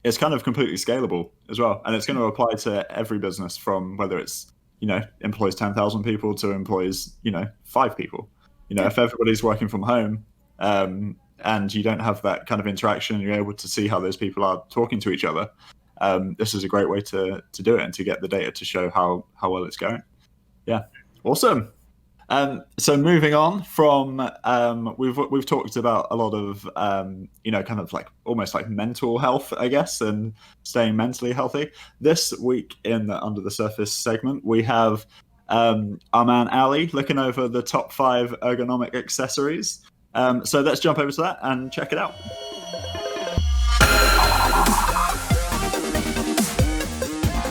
it's kind of completely scalable as well, and it's going to apply to every business, from whether it's employs 10,000 people to employs 5 people. If everybody's working from home and you don't have that kind of interaction, you're able to see how those people are talking to each other. this is a great way to do it and to get the data to show how well it's going. Yeah, awesome. So moving on from we've talked about a lot of kind of like almost like mental health, I guess, and staying mentally healthy. This week in the Under the Surface segment, we have our man Ali looking over the top 5 ergonomic accessories. So let's jump over to that and check it out.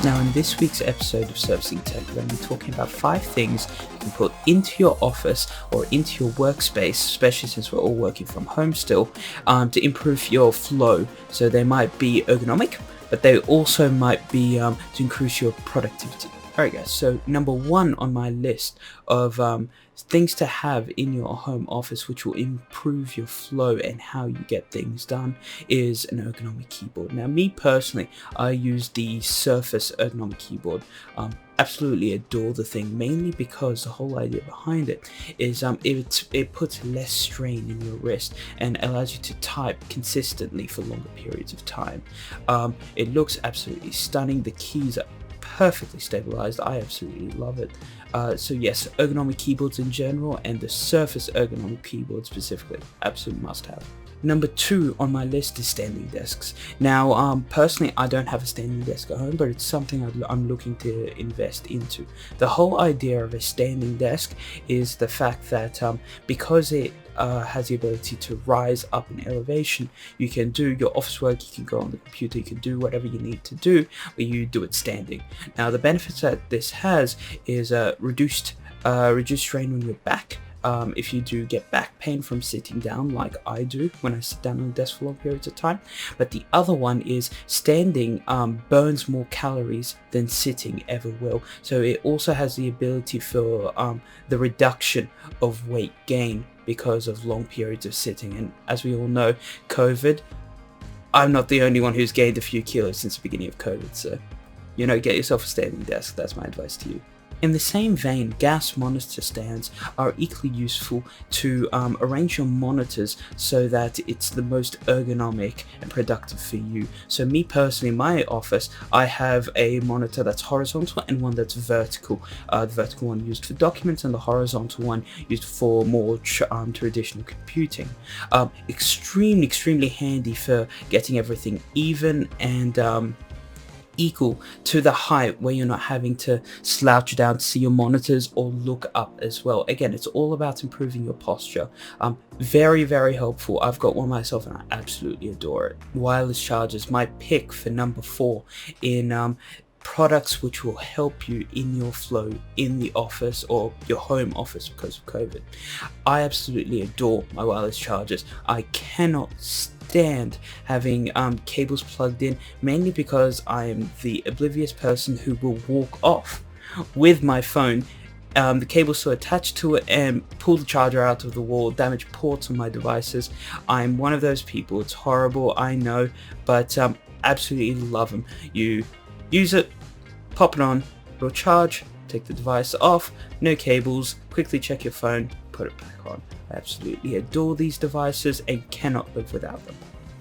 Now, in this week's episode of Surfacing Tech, we're going to be talking about 5 things you can put into your office or into your workspace, especially since we're all working from home still, to improve your flow. So they might be ergonomic, but they also might be to increase your productivity. Alright guys, so number 1 on my list of things to have in your home office which will improve your flow and how you get things done is an ergonomic keyboard. Now me personally, I use the Surface ergonomic keyboard. Absolutely adore the thing, mainly because the whole idea behind it is it puts less strain in your wrist and allows you to type consistently for longer periods of time. It looks absolutely stunning. The keys are perfectly stabilized. I absolutely love it. So yes, ergonomic keyboards in general and the Surface ergonomic keyboard specifically, absolute must have. Number 2 on my list is standing desks. Now, personally, I don't have a standing desk at home, but it's something I'm looking to invest into. The whole idea of a standing desk is the fact that because it has the ability to rise up in elevation, you can do your office work, you can go on the computer, you can do whatever you need to do, but you do it standing. Now, the benefits that this has is reduced strain on your back. If you do get back pain from sitting down like I do when I sit down on the desk for long periods of time. But the other one is standing burns more calories than sitting ever will. So it also has the ability for the reduction of weight gain because of long periods of sitting. And as we all know, COVID, I'm not the only one who's gained a few kilos since the beginning of COVID. So, get yourself a standing desk. That's my advice to you. In the same vein, gas monitor stands are equally useful to arrange your monitors so that it's the most ergonomic and productive for you. So me personally, in my office, I have a monitor that's horizontal and one that's vertical. The vertical one used for documents and the horizontal one used for more traditional computing. Extremely handy for getting everything even and equal to the height where you're not having to slouch down to see your monitors or look up as well. Again, it's all about improving your posture. Very helpful. I've got one myself and I absolutely adore it. Wireless chargers, my pick for number 4 in products which will help you in your flow in the office or your home office because of COVID. I absolutely adore my wireless chargers. I cannot stand having cables plugged in, mainly because I am the oblivious person who will walk off with my phone, the cable still attached to it, and pull the charger out of the wall, damage ports on my devices. I'm one of those people. It's horrible, I know, but absolutely love them. You use it, pop it on, it'll charge, take the device off, no cables, quickly check your phone, put it back on. I absolutely adore these devices and cannot live without them.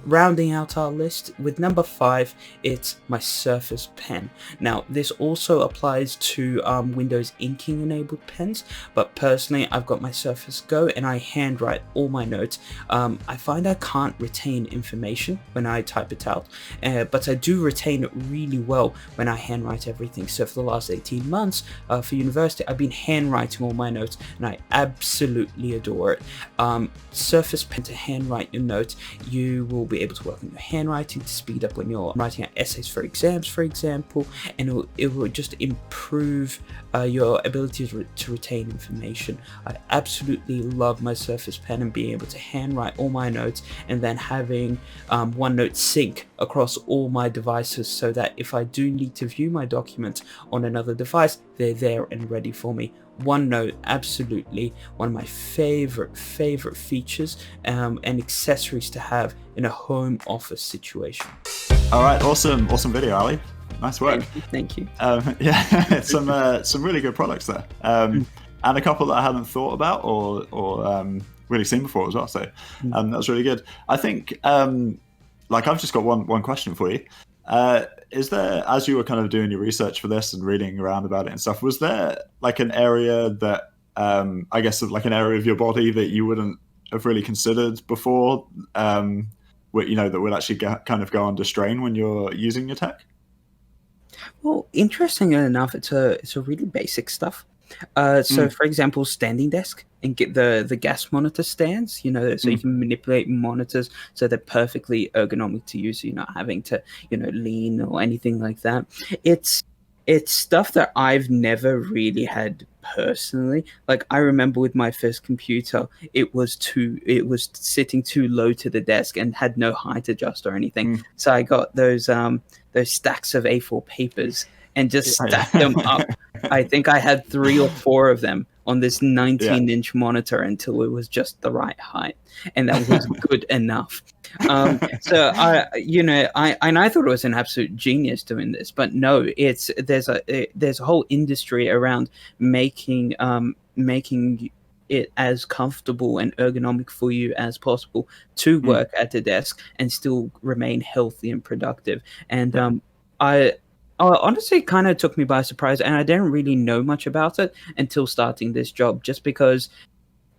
Rounding out our list with number 5, it's my Surface Pen. Now this also applies to Windows inking enabled pens, but personally I've got my Surface Go and I handwrite all my notes. I find I can't retain information when I type it out, but I do retain it really well when I handwrite everything. So for the last 18 months for university, I've been handwriting all my notes and I absolutely adore it. Surface Pen to handwrite your notes. You will be able to work on your handwriting to speed up when you're writing out essays for exams, for example, and it will just improve your ability to retain information. I absolutely love my Surface Pen and being able to handwrite all my notes and then having OneNote sync across all my devices so that if I do need to view my documents on another device, they're there and ready for me. OneNote, absolutely one of my favorite features and accessories to have in a home office situation. All right, awesome video, Ali. Nice work. Thank you. Yeah, some really good products there, and a couple that I hadn't thought about or really seen before as well. So that was really good. I think I've just got one question for you. Is there, as you were kind of doing your research for this and reading around about it and stuff, was there like an area that, I guess, like an area of your body that you wouldn't have really considered before, that would actually kind of go under strain when you're using your tech? Well, interestingly enough, it's a really basic stuff. So, for example, standing desk and get the gas monitor stands, so you can manipulate monitors so they're perfectly ergonomic to use. So you're not having to, lean or anything like that. It's stuff that I've never really had personally. Like I remember with my first computer, it was sitting too low to the desk and had no height adjust or anything. So I got those stacks of A4 papers and just stacked them up. I think I had 3 or 4 of them on this 19-inch monitor until it was just the right height, and that was good enough. So I thought it was an absolute genius doing this, but no, there's a whole industry around making it as comfortable and ergonomic for you as possible to work at the desk and still remain healthy and productive. And honestly, it kind of took me by surprise, and I didn't really know much about it until starting this job, just because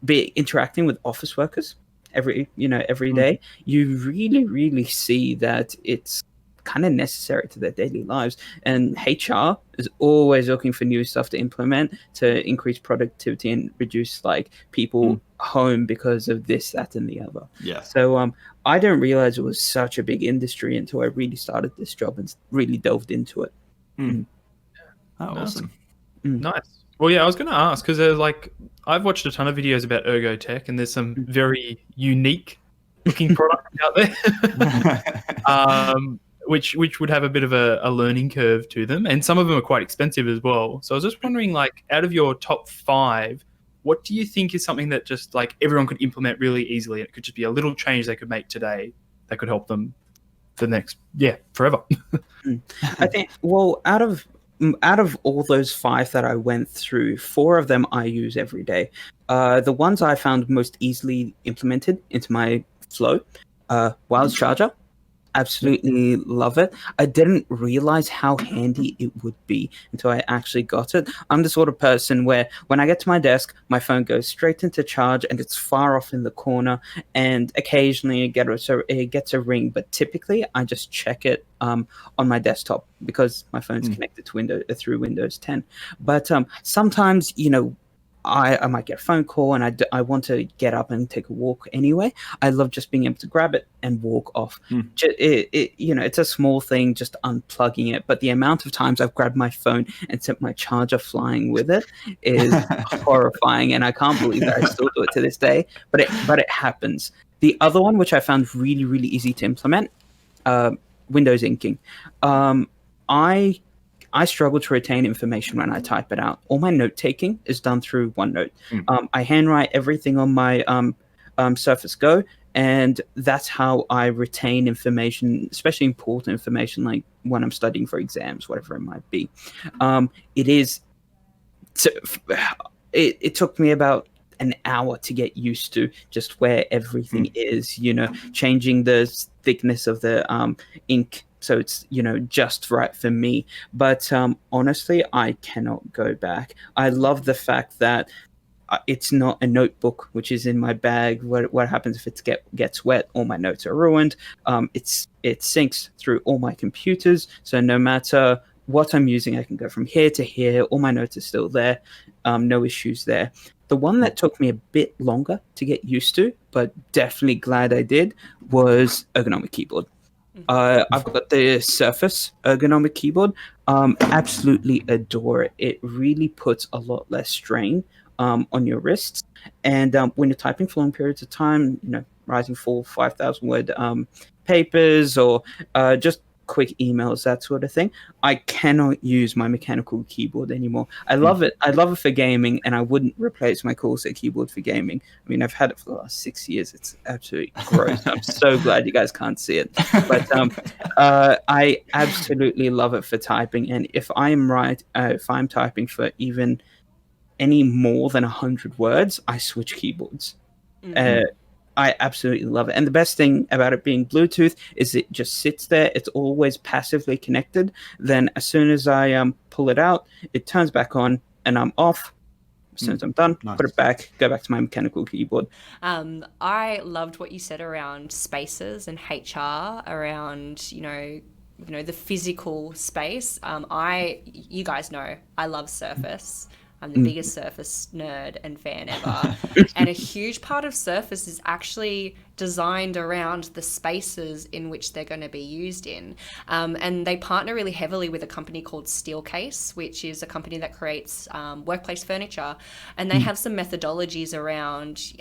interacting with office workers every day, you really, really see that it's kind of necessary to their daily lives. And HR is always looking for new stuff to implement to increase productivity and reduce like people home because of this, that, and the other. Yeah. So I didn't realize it was such a big industry until I really started this job and really delved into it. Oh, awesome. Nice. Well, yeah, I was going to ask because I've watched a ton of videos about ergo tech, and there's some very unique looking products out there. Which would have a bit of a learning curve to them, and some of them are quite expensive as well. So I was just wondering, like, out of your top 5, what do you think is something that just like everyone could implement really easily? It could just be a little change they could make today that could help them for the next, forever. I think, well, out of all those 5 that I went through, 4 of them I use every day. The ones I found most easily implemented into my flow, wireless charger. Absolutely love it. I didn't realize how handy it would be until I actually got it. I'm the sort of person where when I get to my desk, my phone goes straight into charge and it's far off in the corner, and occasionally it gets a ring, but typically I just check it on my desktop because my phone's connected to through Windows 10. But sometimes, I might get a phone call and I want to get up and take a walk anyway. I love just being able to grab it and walk off. It's a small thing, just unplugging it. But the amount of times I've grabbed my phone and sent my charger flying with it is horrifying, and I can't believe that I still do it to this day. But it happens. The other one, which I found really, really easy to implement, Windows inking. I struggle to retain information when I type it out. All my note taking is done through OneNote. I handwrite everything on my Surface Go, and that's how I retain information, especially important information like when I'm studying for exams, whatever it might be. It took me about an hour to get used to just where everything is, changing the thickness of the ink so it's just right for me. But honestly, I cannot go back. I love the fact that it's not a notebook which is in my bag. What happens if it gets wet? All my notes are ruined. It syncs through all my computers, so no matter what I'm using, I can go from here to here. All my notes are still there. No issues there. The one that took me a bit longer to get used to, but definitely glad I did, was Ergonomic Keyboard. I've got the Surface Ergonomic Keyboard. Absolutely adore it. It really puts a lot less strain on your wrists. And when you're typing for long periods of time, writing full 5,000 word papers or just quick emails, that sort of thing, I cannot use my mechanical keyboard anymore. I love it. I love it for gaming, and I wouldn't replace my Corsair keyboard for gaming. I mean, I've had it for the last 6 years. It's absolutely gross. I'm so glad you guys can't see it. But I absolutely love it for typing. And if I'm typing for even any more than 100 words, I switch keyboards. I absolutely love it. And the best thing about it being Bluetooth is it just sits there. It's always passively connected. Then as soon as I pull it out, it turns back on and I'm off. As soon as I'm done, put it back, go back to my mechanical keyboard. I loved what you said around spaces and HR, around, you know, the physical space. You guys know, I love Surface. I'm the biggest Surface nerd and fan ever. And a huge part of Surface is actually designed around the spaces in which they're going to be used in. And they partner really heavily with a company called Steelcase, which is a company that creates workplace furniture. And they have some methodologies around,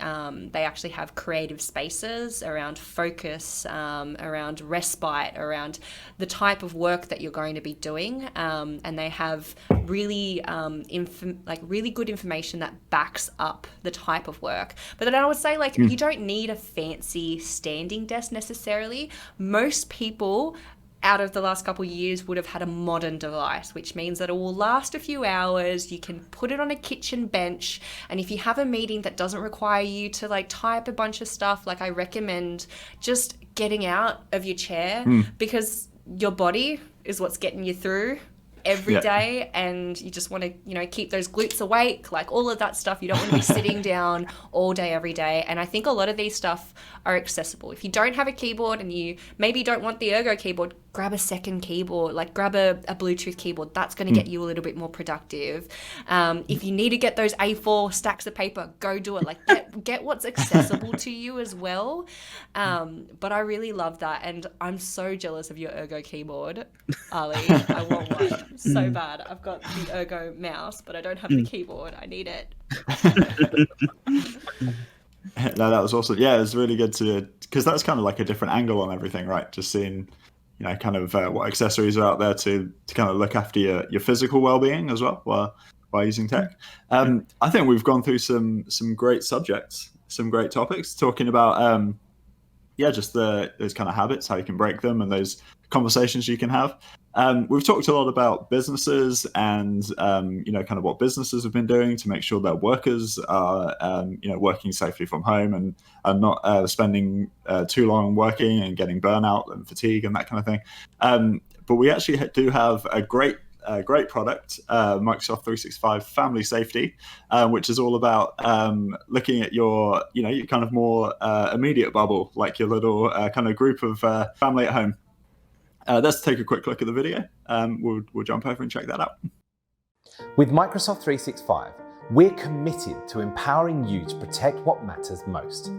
they actually have creative spaces around focus, around respite, around the type of work that you're going to be doing. And they have really really good information that backs up the type of work. But then I would say, like, you don't need a fancy standing desk necessarily. Most people out of the last couple of years would have had a modern device, which means that it will last a few hours. You can put it on a kitchen bench. And if you have a meeting that doesn't require you to like type a bunch of stuff, like I recommend just getting out of your chair because your body is what's getting you through every day, and you just want to keep those glutes awake, like all of that stuff. You don't want to be sitting down all day every day. And I think a lot of these stuff are accessible. If you don't have a keyboard and you maybe don't want the Ergo keyboard, grab a second keyboard, like grab a Bluetooth keyboard. That's going to get you a little bit more productive. If you need to get those A4 stacks of paper, go do it. Like get what's accessible to you as well. But I really love that, and I'm so jealous of your Ergo keyboard, Ali. I want one so bad. I've got the Ergo mouse, but I don't have the keyboard. I need it. No, that was awesome. Yeah, it was really good because that's kind of like a different angle on everything, right? Just seeing, kind of what accessories are out there to kind of look after your physical well-being as well while using tech. I think we've gone through some great subjects, some great topics, talking about just those kind of habits, how you can break them, and those conversations you can have. We've talked a lot about businesses and kind of what businesses have been doing to make sure their workers are working safely from home and not spending too long working and getting burnout and fatigue and that kind of thing. But we actually do have a great product, Microsoft 365 Family Safety, which is all about looking at your kind of more immediate bubble, like your little kind of group of family at home. Let's take a quick look at the video. We'll jump over and check that out. With Microsoft 365, we're committed to empowering you to protect what matters most.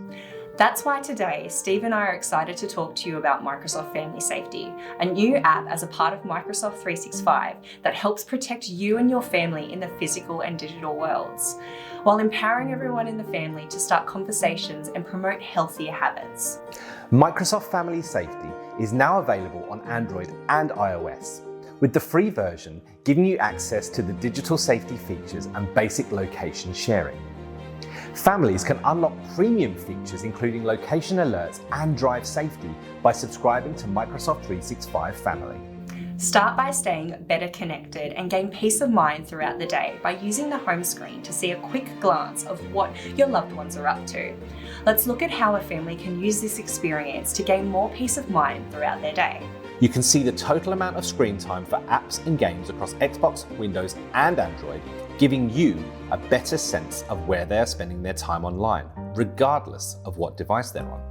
That's why today, Steve and I are excited to talk to you about Microsoft Family Safety, a new app as a part of Microsoft 365 that helps protect you and your family in the physical and digital worlds, while empowering everyone in the family to start conversations and promote healthier habits. Microsoft Family Safety is now available on Android and iOS, with the free version giving you access to the digital safety features and basic location sharing. Families can unlock premium features including location alerts and drive safety by subscribing to Microsoft 365 Family. Start by staying better connected and gain peace of mind throughout the day by using the home screen to see a quick glance of what your loved ones are up to. Let's look at how a family can use this experience to gain more peace of mind throughout their day. You can see the total amount of screen time for apps and games across Xbox, Windows, and Android, giving you a better sense of where they are spending their time online, regardless of what device they're on.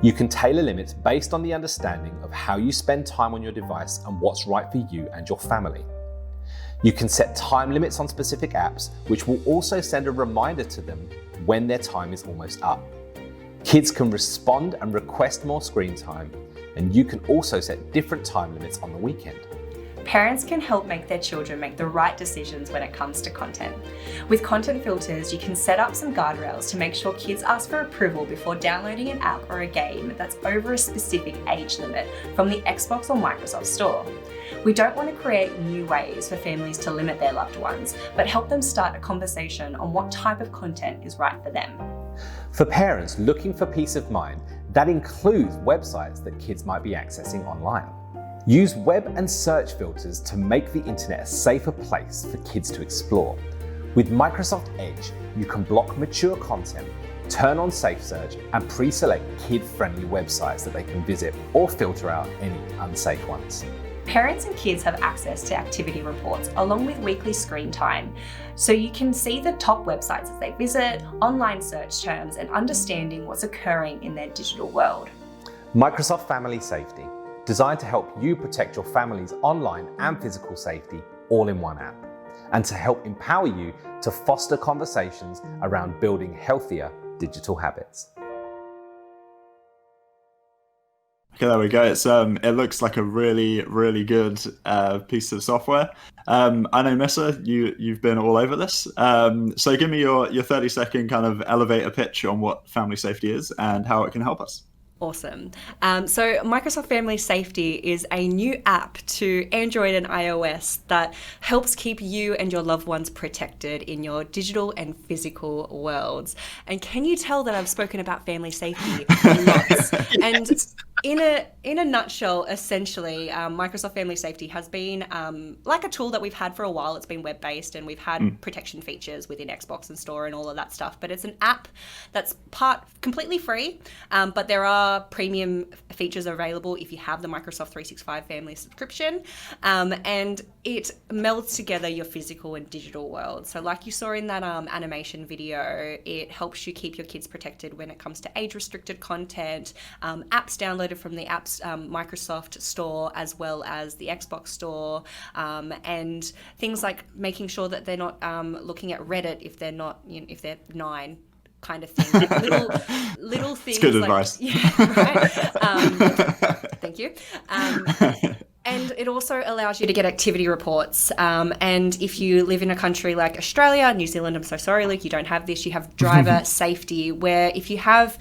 You can tailor limits based on the understanding of how you spend time on your device and what's right for you and your family. You can set time limits on specific apps, which will also send a reminder to them when their time is almost up. Kids can respond and request more screen time, and you can also set different time limits on the weekend. Parents can help make their children make the right decisions when it comes to content. With content filters, you can set up some guardrails to make sure kids ask for approval before downloading an app or a game that's over a specific age limit from the Xbox or Microsoft Store. We don't want to create new ways for families to limit their loved ones, but help them start a conversation on what type of content is right for them. For parents looking for peace of mind, that includes websites that kids might be accessing online. Use web and search filters to make the internet a safer place for kids to explore. With Microsoft Edge, you can block mature content, Turn on Safe Search and pre-select kid-friendly websites that they can visit or filter out any unsafe ones. Parents and kids have access to activity reports along with weekly screen time, so you can see the top websites as they visit, online search terms, and understanding what's occurring in their digital world. Microsoft Family Safety, designed to help you protect your family's online and physical safety all in one app, and to help empower you to foster conversations around building healthier digital habits. Okay, there we go. It's it looks like a really, really good piece of software. I know, Missa, you've been all over this. So give me your 30-second kind of elevator pitch on what family safety is and how it can help us. Awesome. So Microsoft Family Safety is a new app to Android and iOS that helps keep you and your loved ones protected in your digital and physical worlds. And can you tell that I've spoken about family safety lots? And in a nutshell, essentially, Microsoft Family Safety has been like a tool that we've had for a while. It's been web-based, and we've had protection features within Xbox and Store and all of that stuff. But it's an app that's completely free, but there are premium features available if you have the Microsoft 365 Family subscription, and it melds together your physical and digital world. So like you saw in that animation video, it helps you keep your kids protected when it comes to age-restricted content, apps downloaded from the apps Microsoft Store as well as the Xbox Store, and things like making sure that they're not looking at Reddit if they're not, if they're 9. Kind of thing, like little things. It's good like, advice. Yeah, right. Thank you. And it also allows you to get activity reports. And if you live in a country like Australia, New Zealand, I'm so sorry, Luke, you don't have this. You have driver safety, where if you have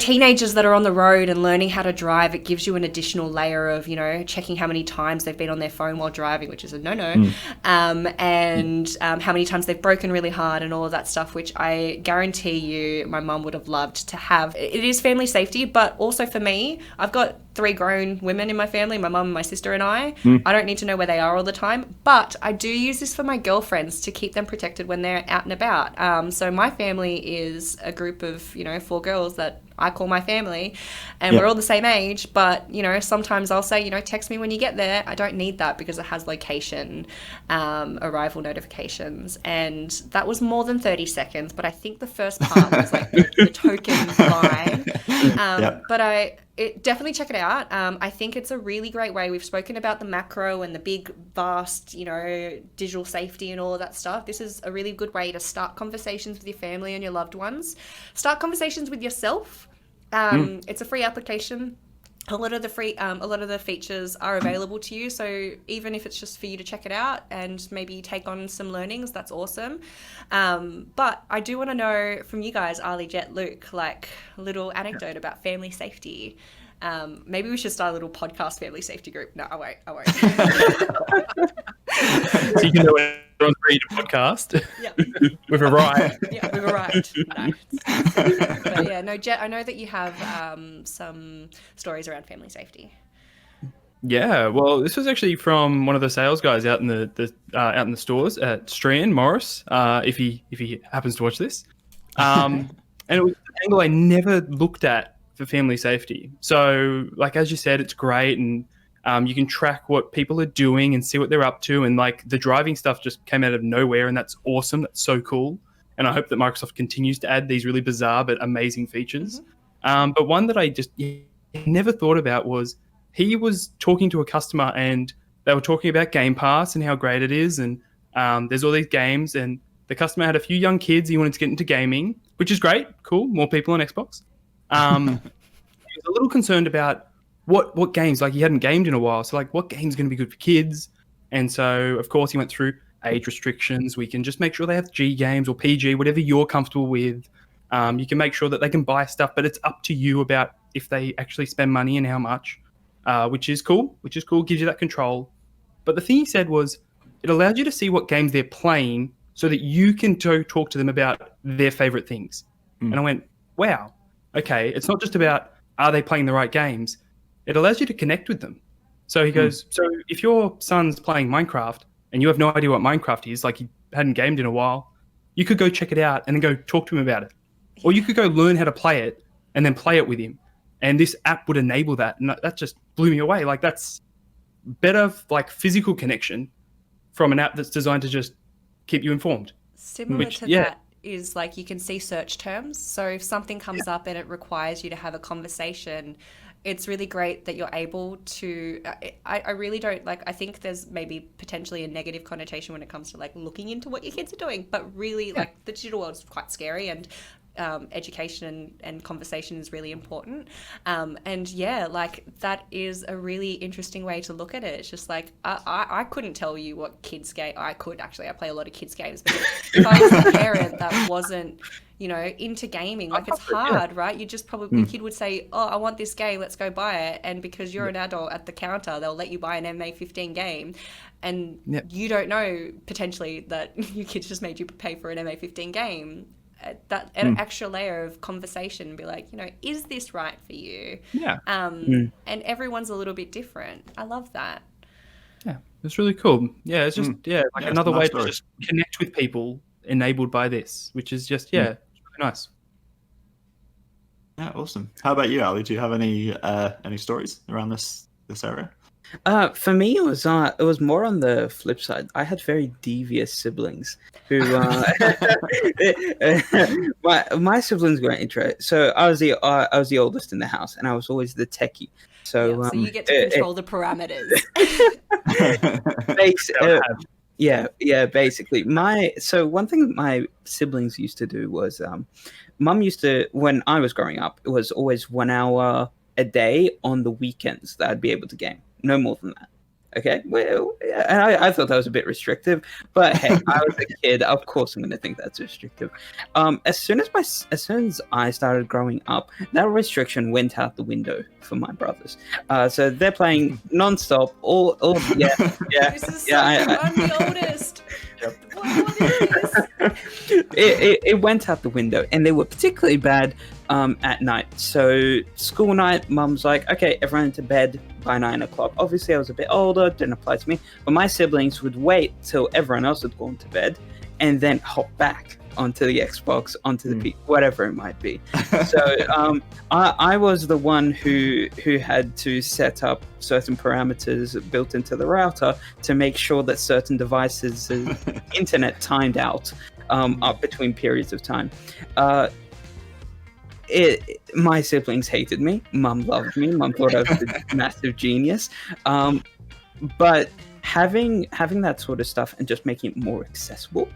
teenagers that are on the road and learning how to drive, it gives you an additional layer of, checking how many times they've been on their phone while driving, which is a no-no, and how many times they've broken really hard and all of that stuff, which I guarantee you my mum would have loved to have. It is family safety, but also for me, I've got 3 grown women in my family, my mum, my sister and I. I don't need to know where they are all the time, but I do use this for my girlfriends to keep them protected when they're out and about. So my family is a group of, 4 girls that I call my family, and we're all the same age, but, sometimes I'll say, text me when you get there. I don't need that because it has location, arrival notifications, and that was more than 30 seconds, but I think the first part was like the token line. But definitely check it out. I think it's a really great way. We've spoken about the macro and the big, vast, digital safety and all of that stuff. This is a really good way to start conversations with your family and your loved ones. Start conversations with yourself. It's a free application. A lot of the features are available to you, so even if it's just for you to check it out and maybe take on some learnings, that's awesome. But I do want to know from you guys, Ali, Jet, Luke, like a little anecdote about family safety. Maybe we should start a little podcast family safety group. No, I won't. So you can do it on read a podcast. Yeah. We've arrived. Yeah, we've arrived. No. But yeah, no, Jet, I know that you have some stories around family safety. Yeah, well, this was actually from one of the sales guys out in the stores at Strand, Morris, if he happens to watch this. And it was an angle I never looked at for family safety. So, like as you said, it's great, and you can track what people are doing and see what they're up to, and like the driving stuff just came out of nowhere, and that's awesome. That's so cool, and I hope that Microsoft continues to add these really bizarre but amazing features. But one that I just never thought about was he was talking to a customer, and they were talking about Game Pass and how great it is, and there's all these games, and the customer had a few young kids. He wanted to get into gaming, which is great, cool, more people on Xbox. He was a little concerned about what games, like he hadn't gamed in a while. So like what game's going to be good for kids? And so of course he went through age restrictions. We can just make sure they have G games or PG, whatever you're comfortable with. You can make sure that they can buy stuff, but it's up to you about if they actually spend money and how much, which is cool, gives you that control. But the thing he said was it allowed you to see what games they're playing so that you can talk to them about their favorite things. And I went, wow, okay, it's not just about are they playing the right games? It allows you to connect with them. So he goes, so if your son's playing Minecraft and you have no idea what Minecraft is, like he hadn't gamed in a while, you could go check it out and then go talk to him about it. Or you could go learn how to play it and then play it with him. And this app would enable that. And that just blew me away. Like, that's better, like, physical connection from an app that's designed to just keep you informed. Similar to that is, like, you can see search terms. So if something comes up and it requires you to have a conversation, it's really great that you're able to, I really don't, like, I think there's maybe potentially a negative connotation when it comes to, like, looking into what your kids are doing, but really, like, the digital world is quite scary, and education and conversation is really important. And yeah, like, that is a really interesting way to look at it. It's just like, I couldn't tell you what kids game, I play a lot of kids games, but if I was a parent that wasn't, you know, into gaming, like, it's hard, right? You just probably, your kid would say, oh, I want this game, let's go buy it. And because you're an adult at the counter, they'll let you buy an MA15 game. And you don't know potentially that your kids just made you pay for an MA15 game. That an extra layer of conversation, be like, you know, is this right for you? And everyone's a little bit different. I love that. Yeah, it's really cool. Yeah, it's just another way to just connect with people enabled by this, which is just it's really nice. Yeah, awesome. How about you, Ali? Do you have any stories around this area? For me, it was more on the flip side. I had very devious siblings who my siblings were intro. So I was the oldest in the house, and I was always the techie. So so you get to control the parameters. Basically. So one thing my siblings used to do was, Mum used to, when I was growing up, it was always 1 hour a day on the weekends that I'd be able to game. No more than that. Okay, well, and I thought that was a bit restrictive, but hey, I was a kid. Of course, I'm going to think that's restrictive. As soon as I started growing up, that restriction went out the window for my brothers. So they're playing nonstop. This is I'm the oldest. What is this? It went out the window, and they were particularly bad at night. So school night, Mum's like, okay, everyone to bed by 9 o'clock. Obviously, I was a bit older, didn't apply to me, but my siblings would wait till everyone else had gone to bed and then hop back onto the Xbox, onto the whatever it might be. So I was the one who had to set up certain parameters built into the router to make sure that certain devices' internet timed out up between periods of time. My siblings hated me. Mum loved me. Mum thought I was a massive genius. But having that sort of stuff and just making it more accessible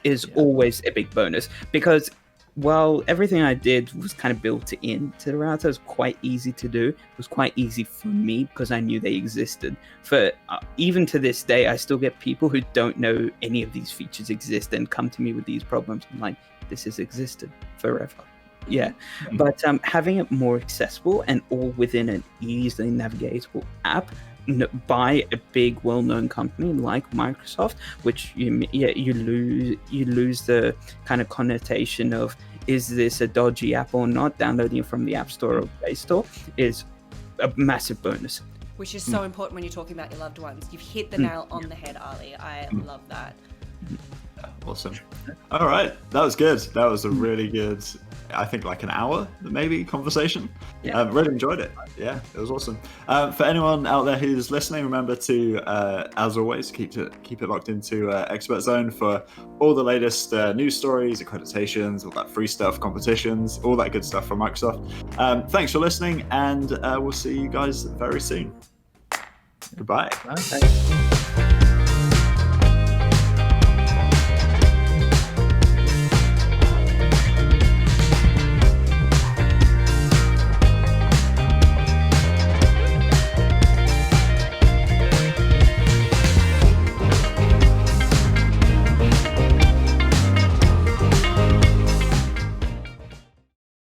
is always a big bonus, because while everything I did was kind of built into the router, it was quite easy to do. It was quite easy for me because I knew they existed. For even to this day, I still get people who don't know any of these features exist and come to me with these problems. I'm like, this has existed forever. Yeah, but having it more accessible and all within an easily navigatable app by a big, well-known company like Microsoft, which you lose the kind of connotation of, is this a dodgy app or not? Downloading it from the App Store or Play Store is a massive bonus. Which is so important when you're talking about your loved ones. You've hit the nail on the head, Ali. I love that. Awesome. All right, that was good. That was a really good, I think, like an hour maybe conversation. Really enjoyed it. Yeah, it was awesome. For anyone out there who's listening, remember to, as always, keep it locked into Expert Zone for all the latest news stories, accreditations, all that free stuff, competitions, all that good stuff from Microsoft. Thanks for listening, and we'll see you guys very soon. Goodbye. Bye.